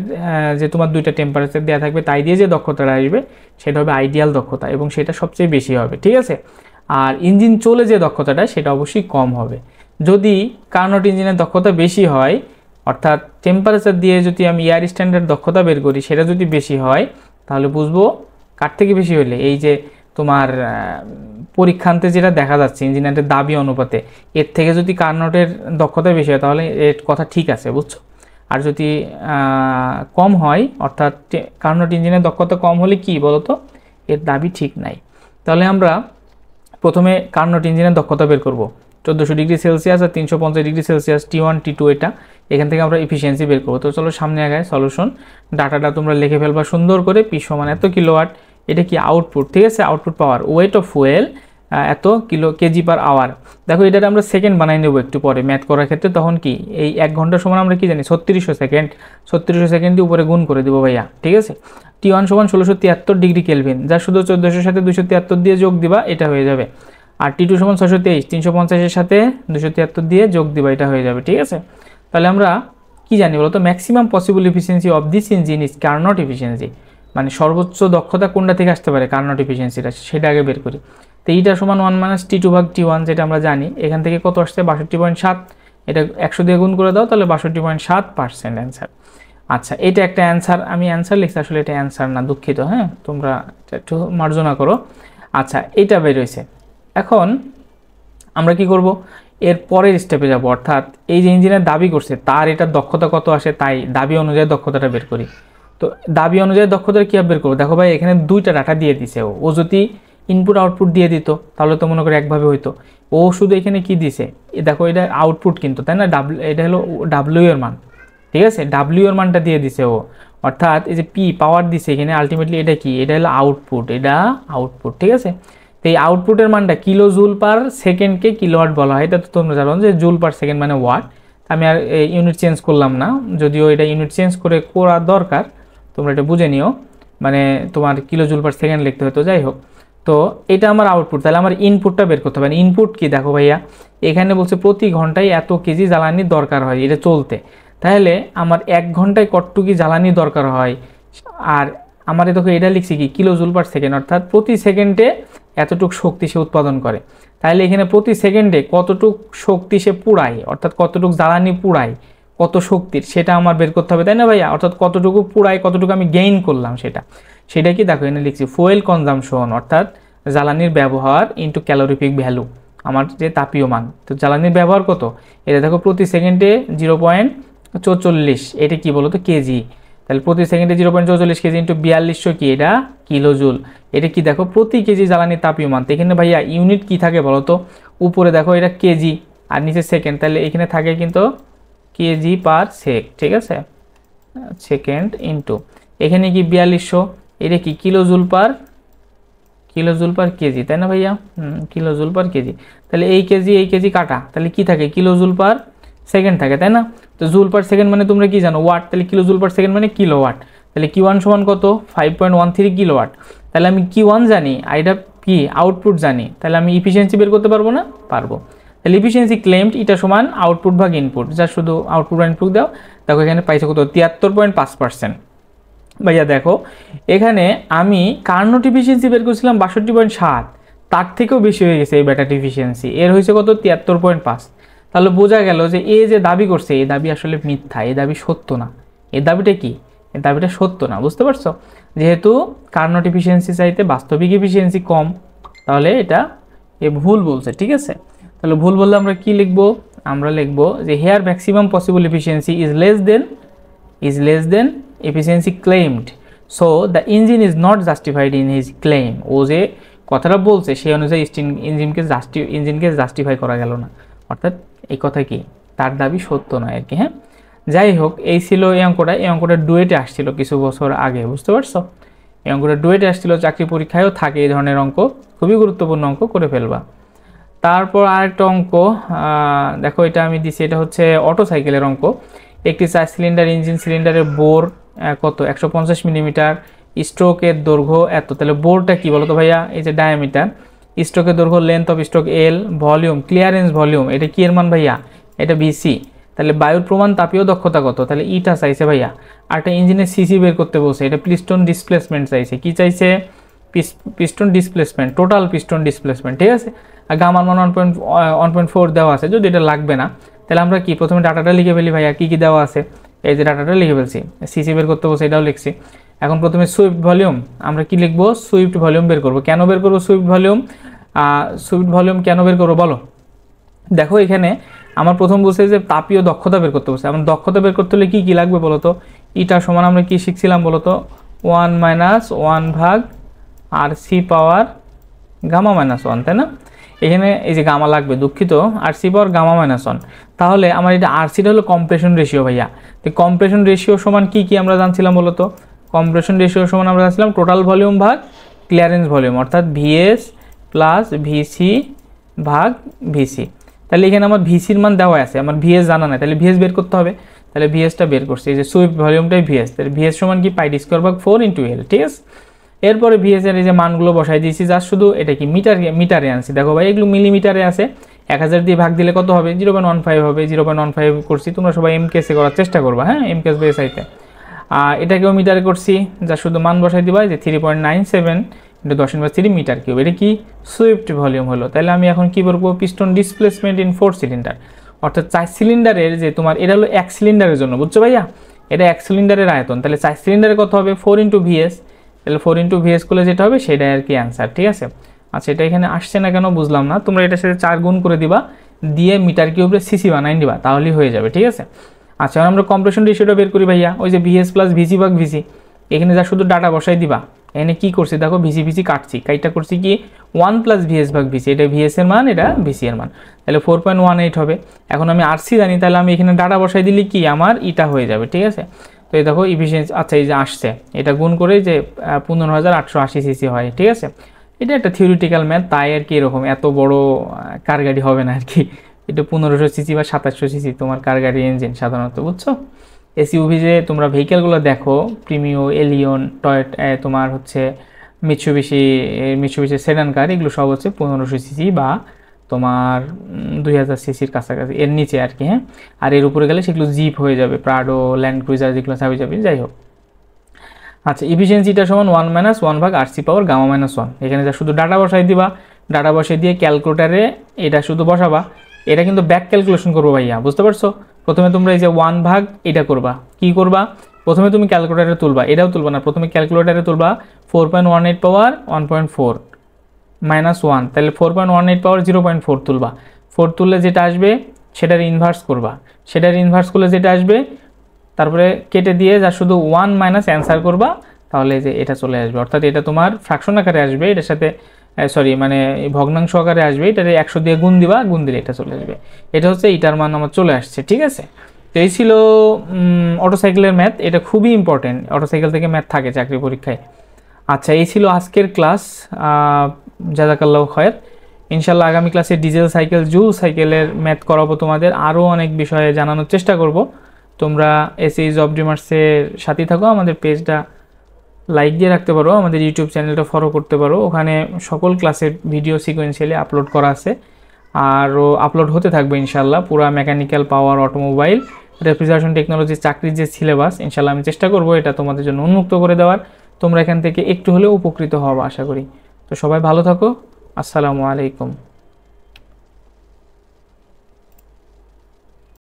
যে তোমার দুইটা টেম্পারেচার দেওয়া থাকবে তাই দিয়ে যে দক্ষতাটা আসবে সেটা হবে আইডিয়াল দক্ষতা এবং সেটা সবচেয়ে বেশি হবে, ঠিক আছে। আর ইঞ্জিন চলে যে দক্ষতাটা সেটা অবশ্যই কম হবে। যদি কার্নোট ইঞ্জিনের দক্ষতা বেশি হয়, অর্থাৎ টেম্পারেচার দিয়ে যদি আমি এয়ার স্ট্যান্ডার্ড দক্ষতা বের করি সেটা যদি বেশি হয়, তাহলে বুঝবো কার থেকে বেশি হলে, এই যে তোমার পরীক্ষান্তে যেটা দেখা যাচ্ছে ইঞ্জিনিয়ারের দাবি অনুপাতে, এর থেকে যদি কার্নোটের দক্ষতা বেশি হয় তাহলে এর কথা ঠিক আছে, বুঝছো। আর যদি কম হয়, অর্থাৎ কার্নোট ইঞ্জিনের দক্ষতা কম হলে কি বলতো, এর দাবি ঠিক নাই। তাহলে আমরা প্রথমে কার্নোট ইঞ্জিনের দক্ষতা বের করব 1400 ডিগ্রি সেলসিয়াস আর 350 ডিগ্রি সেলসিয়াস, T1 T2 এটা, এখান থেকে আমরা এফিসিয়েন্সি বের করবো। তো চলো সামনে আগায় সলিউশন, ডাটাটা তোমরা লিখে ফেলবা সুন্দর করে। P সমান এত কিলোওয়াট, এটা কি আউটপুট, ঠিক আছে, output power, weight of fuel এত কেজি পার আওয়ার। দেখো এটা আমরা সেকেন্ড বানাই নেবো একটু পরে ম্যাথ করার ক্ষেত্রে, তখন কি এই 1 ঘন্টা সমান আমরা কি জানি 3600 সেকেন্ড, 3600 সেকেন্ড উপরে গুণ করে দেবো ভাইয়া, ঠিক আছে। T1 সমান 1673 ডিগ্রি কেলভিন, যা শুধু 1400 সাথে 273 দিয়ে যোগ দিবা, এটা হয়ে যাবে। আর T2 সমান 623, 350 সাথে 273 দিয়ে যোগ দিবা, এটা হয়ে যাবে, ঠিক আছে। তাহলে আমরা কি জানি বলতো, maximum possible efficiency of this engine is Carnot efficiency, মানে সর্বোচ্চ দক্ষতা কোনটা থেকে আসতে পারে, কার্নোট এফিসিয়েন্সিটা, সেটা আগে বের করি। তো এইটা সমান 1 - T2 ভাগ T1, যেটা আমরা জানি। এখান থেকে কত আসছে 62.7, এটা 100 দিয়ে গুণ করে দাও, তাহলে 62.7% অ্যান্সার। আচ্ছা, এটা একটা অ্যান্সার, আমি অ্যান্সার লিখছি, আসলে এটা অ্যান্সার না, দুঃখিত, হ্যাঁ, তোমরা একটু মার্জনা করো। আচ্ছা, এটা বের হয়েছে। এখন আমরা কি করব, এর পরের স্টেপে যাব, অর্থাৎ এই যে ইঞ্জিনিয়ার দাবি করছে তার এটার দক্ষতা কত আসে, তাই দাবি অনুযায়ী দক্ষতাটা বের করি। তো দাবি অনুযায়ী দক্ষতাটা কীভাবে বের করবো, দেখো ভাই এখানে দুইটা ডাটা দিয়ে দিছে, ও যদি ইনপুট আউটপুট দিয়ে দিত তাহলে তো মনে করে একভাবে হইতো। ও শুধু এখানে কি দিছে, দেখো এটা আউটপুট কিন্তু, তাই না, এটা হলো ডাব্লিউ এর মান, ঠিক আছে, ডাব্লিউ এর মানটা দিয়ে দিছে ও, অর্থাৎ এই যে পি পাওয়ার দিছে এখানে, আলটিমেটলি এটা কি, এটা হলো আউটপুট, এটা আউটপুট, ঠিক আছে। তো এই আউটপুটের মানটা কিলো জুল পার সেকেন্ডকে কিলোওয়াট বলা হয়, এটা তো তোমরা জানো যে জুল পার সেকেন্ড মানে ওয়াট। আমি আর ইউনিট চেঞ্জ করলাম না, যদিও এটা ইউনিট চেঞ্জ করে করা দরকার, তোমরা এটা বুঝে নিও, মানে তোমার কিলো জুল পার সেকেন্ড লিখতে হতো, যাই হোক। তো এটা আমার আউটপুট, তাহলে আমার ইনপুটটা বের করতে হবে। ইনপুট কি দেখো ভাইয়া, এখানে বলছে প্রতি ঘন্টায় এত কেজি জ্বালানির দরকার হয় এটা চলতে, তাহলে আমার 1 ঘন্টায় কতটুকু জ্বালানি দরকার হয়, আর আমার দেখো এটা লিখছি কি কিলো জুল পার সেকেন্ড, অর্থাৎ প্রতি সেকেন্ডে এতটুক শক্তি সে উৎপাদন করে। তাহলে এখানে প্রতি সেকেন্ডে কতটুক শক্তি সে পুড়ায়, অর্থাৎ কতটুক জ্বালানি পুড়ায়, কত শক্তির, সেটা আমার বের করতে হবে, তাই না ভাইয়া, অর্থাৎ কতটুকু পুড়ায়, কতটুকু আমি গেইন করলাম সেটা কি দেখো এখানে লিখছি ফুয়েল কনজামশন, অর্থাৎ জ্বালানির ব্যবহার ইন্টু ক্যালোরিফিক ভ্যালু, আমার যে তাপীয় মান। তো জ্বালানির ব্যবহার কত, এটা দেখো প্রতি সেকেন্ডে 0.44, এটা কি বলো তো কেজি, তাহলে প্রতি সেকেন্ডে 0.44 কেজি ইন্টু 4200 কি, এটা কিলো জুল, এটা কি দেখো প্রতি কেজি জ্বালানির তাপীয় মান। তো এখানে ভাইয়া ইউনিট কি থাকে বলো তো, উপরে দেখো এটা কেজি আর নিচে সেকেন্ড, তাহলে এখানে থাকে কিন্তু কেজি পার সেক, ঠিক আছে, সেকেন্ড ইন্টু এখানে কি 4200, এটা কি কিলো জুল পার কেজি, তাই না ভাইয়া, কিলো জুল পার কেজি। তাহলে এই কেজি কাটা, তাহলে কি থাকে কিলো জুল পার সেকেন্ড থাকে, তাই না। তো জুল পার সেকেন্ড মানে তোমরা কি জানো ওয়াট, তাহলে কিলো জুল পার সেকেন্ড মানে কিলোওয়াট। তাহলে Q1 সমান কত 5.13 কিলোওয়াট। তাহলে আমি Q1 জানি আর এটা কি আউটপুট জানি, তাহলে আমি ইফিসিয়েন্সি বের করতে পারবো না, পারবো। তাহলে ইফিসিয়েন্সি ক্লেমড এটা সমান আউটপুট ভাগ ইনপুট, যা শুধু আউটপুট বা ইনপুট দাও, দেখো এখানে পাইছে কত 73.5%। ভাইয়া দেখো এখানে আমি কার্নোট এফিসিয়েন্সি বের করছিলাম 62.7, তার থেকেও বেশি হয়ে গেছে এই ব্যাটারি এফিসিয়েন্সি, এর হয়েছে কত 73.5। তাহলে বোঝা গেল যে এ যে দাবি করছে এই দাবি আসলে মিথ্যা, এই দাবি সত্য না। এই দাবিটা কি, এই দাবিটা সত্য না, বুঝতে পারছো। যেহেতু কার্নোট এফিসিয়েন্সি চাইতে বাস্তবিক এফিসিয়েন্সি কম, তাহলে এটা এ ভুল বলছে, ঠিক আছে। তাহলে ভুল বললে আমরা কি লিখবো, আমরা লিখবো যে here maximum possible efficiency is less than efficiency claimed, so the engine is not justified in his claim। ও যে কথাটা বলছে সেই অনুযায়ী ইঞ্জিনকে জাস্টিফাই করা গেল না, অর্থাৎ এই কথা কি তার দাবি সত্য নয় আর কি। হ্যাঁ, যাই হোক, এই ছিল এই অঙ্কটা ডুয়েটে আসছিল কিছু বছর আগে, বুঝতে পারছো। এই অঙ্কটা ডুয়েটে আসছিল, চাকরি পরীক্ষায়ও থাকে এই ধরনের অঙ্ক, খুবই গুরুত্বপূর্ণ অঙ্ক, করে ফেলবা। তারপর আরেকটা অঙ্ক দেখো, এটা আমি দিছি, এটা হচ্ছে অটো সাইকেলের অঙ্ক। একটি 4 সিলিন্ডার ইঞ্জিন, সিলিন্ডারের বোর কত 150 মিলিমিটার, স্ট্রোকের দৈর্ঘ্য এত। তাহলে বোরটা কি বলতো ভাইয়া, এই যে ডায়ামিটার, স্ট্রোকের দৈর্ঘ্য length of stroke L, volume clearance volume, এটা কি এর মান ভাইয়া, এটা বিসি। তাহলে বায়ুর প্রমাণ তাপীয় দক্ষতা কত, তাহলে ইটা চাইছে ভাইয়া। আর একটা ইঞ্জিনের সিসি বের করতে বলছে, এটা পিস্টন ডিসপ্লেসমেন্ট চাইছে। কি চাইছে? Piston displacement, total piston displacement, ঠিক আছে। আর গামার মান 1.4 দেওয়া আছে, যদি এটা লাগবে না তাহলে আমরা কি প্রথমে ডাটাটা লিখে ফেলি ভাইয়া, কী কী দেওয়া আছে, এই যে ডাটাটা লিখে ফেলছি। সিসি বের করতে বলছে, এটাও লিখছি। এখন প্রথমে সুইফট ভলিউম, আমরা কি লিখবো? সুইফট ভলিউম বের করবো। কেন বের করবো সুইফট ভলিউম? সুইফট ভলিউম কেন বের করবো বলো? দেখো এখানে আমার প্রথম বলছে যে তাপীয় দক্ষতা বের করতে বলছে। আমার দক্ষতা বের করতে হলে কী কী লাগবে বলো তো? ইটা সমান আমরা কি শিখছিলাম বলো তো? 1 - 1 ভাগ RC পাওয়ার গামা -1, তাই না? এখানে এই যে গামা লাগবে, দুঃখিত, RC পাওয়ার গামা -1। তাহলে আমার এটা RCটা হলো কম্প্রেশন রেশিও ভাইয়া। তো কম্প্রেশন রেশিও সমান কি কি আমরা জানছিলাম বলো তো? কম্প্রেশন রেশিও সমান আমরা জানছিলাম টোটাল ভলিউম ভাগ ক্লিয়ারেন্স ভলিউম, অর্থাৎ VS প্লাস VC ভাগ VC। তাহলে এখানে আমার VCর মান দেওয়া আছে, আমার VS জানা নাই, তাহলে VS বের করতে হবে। তাহলে VSটা বের করছি, এই যে সুইফট ভলিউমটাই VS, তাহলে VS সমান কি πd²/4 × L, ঠিক আছে। এরপরে VS এর এই যে মানগুলো বসাই দিয়েছি, যা শুধু এটা কি মিটারে আনছি। দেখো ভাই এগুলো মিলিমিটারে আছে, 1000 দিয়ে ভাগ দিলে কত হবে? 0.15 হবে। 0.15 করছি, তোমরা সবাই এমকেসে করার চেষ্টা করবা, হ্যাঁ, এমকেস বেস আইতে। এটাকেও মিটারে করছি, যা শুধু মান বসাই দিবা, যে 3.97 × 10⁻³ মিটার কিউব। এটা কি? সুইফট ভলিউম হলো। তাহলে আমি এখন কি করবো? পিস্টন ডিসপ্লেসমেন্ট ইন 4 সিলিন্ডার, অর্থাৎ 4 সিলিন্ডারের যে তোমার, এটা হলো 1 সিলিন্ডারের জন্য, বুঝছো ভাইয়া? এটা 1 সিলিন্ডারের আয়তন, তাহলে 4 সিলিন্ডারে কত হবে? 4 × VS, তাহলে 4 × VS করলে যেটা হবে সেটাই আর কি অ্যান্সার, ঠিক আছে। আচ্ছা, এটা এখানে আসছে না কেন বুঝলাম না। তোমরা এটার সাথে 4 গুণ করে দিবা, দিয়ে মিটার কিউবে সিসি বানাই দিবা, তাহলেই হয়ে যাবে, ঠিক আছে। আচ্ছা, আমরা কম্প্রেশন রেশিওটা বের করি ভাইয়া, ওই যে VS প্লাস VC ভাগ VC। এখানে যা শুধু ডাটা বসাই দিবা। এখানে কি করছি দেখো, VC কাটছি, কাইটা করছি কি 1 + VS ভাগ VC, এটা VS এর মান, এটা VC এর মান, তাহলে 4.18 হবে। এখন আমি RC জানি, তাহলে আমি এখানে ডাটা বসাই দিলে কি আমার ইটা হয়ে যাবে, ঠিক আছে। তো এই দেখো ইফিসিয়েন্সি, আচ্ছা এই যে আসছে, এটা গুণ করে যে 15,880 সিসি হয়, ঠিক আছে। এটা একটা থিওরিটিক্যাল ম্যাথ, তাই আর কি এরকম এত বড় কার গাড়ি হবে না আর কি। এটা 1500 সিসি বা 2700 সিসি তোমার কার গাড়ি ইঞ্জিন সাধারণত, বুঝছো। এসইউভি যে তোমরা ভেহিকেলগুলো দেখো, প্রিমিও, এলিয়ন, তোমার হচ্ছে মিৎসুবিশি সেডান কার, এগুলো সব হচ্ছে 1500 সিসি বা তোমার 2000 সিসির কাছাকাছি, এর নিচে আর কি, হ্যাঁ। আর এর উপরে গেলে সেগুলো জিপ হয়ে যাবে, প্রাডো, ল্যান্ড ক্রুজার, যেগুলো চাবি যাবে, যাই হোক। আচ্ছা, ইফিসিয়েন্সিটা সমান 1 - 1 ভাগ RC পাওয়ার গামা -1। এখানে যা শুধু ডাটা বসাই দিবা, ডাটা বসাই দিয়ে ক্যালকুলেটারে এটা শুধু বসাবা। এটা কিন্তু ব্যাক ক্যালকুলেশন করবো ভাইয়া, বুঝতে পারছো। প্রথমে তোমরা এই যে 1 ভাগ এটা করবা, কি করবা? প্রথমে তুমি ক্যালকুলেটারে তুলবা, এটাও তুলবা না, প্রথমে ক্যালকুলেটারে তুলবা 4.18 পাওয়ার 1.4 -1, তাহলে 4.18 পাওয়ার 0.4 তুলবা। 4 তুললে যেটা আসবে সেটার ইনভার্স করবা, সেটার ইনভার্স করলে যেটা আসবে, তারপরে কেটে দিয়ে যা শুধু 1 - অ্যান্সার করবা, তাহলে যে এটা চলে আসবে, অর্থাৎ এটা তোমার ফ্র্যাকশন আকারে আসবে, এটার সাথে মানে ভগ্নাংশ আকারে আসবে, এটারে 100 দিয়ে গুণ দিবা, গুণ দিলে এটা চলে আসবে। এটা হচ্ছে এটার মান আমার চলে আসছে, ঠিক আছে। তো এই ছিল অটোসাইকেলের ম্যাথ, এটা খুবই ইম্পর্টেন্ট, অটোসাইকেল থেকে ম্যাথ থাকে চাকরি পরীক্ষায়। আচ্ছা, এই ছিল আজকের ক্লাস, জাযাকাল্লাহু খায়র। ইনশাল্লাহ আগামী ক্লাসে ডিজেল সাইকেল, জুল সাইকেলের ম্যাথ করাবো তোমাদের, আরও অনেক বিষয়ে জানানোর চেষ্টা করব। তোমরা এসএই জব ড্রিমার্সের সাথে থাকো, আমাদের পেজটা লাইক দিয়ে রাখতে পারো, আমাদের ইউটিউব চ্যানেলটা ফলো করতে পারো, ওখানে সকল ক্লাসের ভিডিও সিকোয়েন্সিয়ালি আপলোড করা আছে, আরও আপলোড হতে থাকবে ইনশাল্লাহ। পুরা মেকানিক্যাল, পাওয়ার, অটোমোবাইল, রেফ্রিজারেশন টেকনোলজি চাকরির যে সিলেবাস, ইনশাল্লাহ আমি চেষ্টা করব এটা তোমাদের জন্য উন্মুক্ত করে দেওয়ার। তোমরা এখান থেকে একটু হলেও উপকৃত হওয়া আশা করি। তো সবাই ভালো থাকো, আসসালামু আলাইকুম।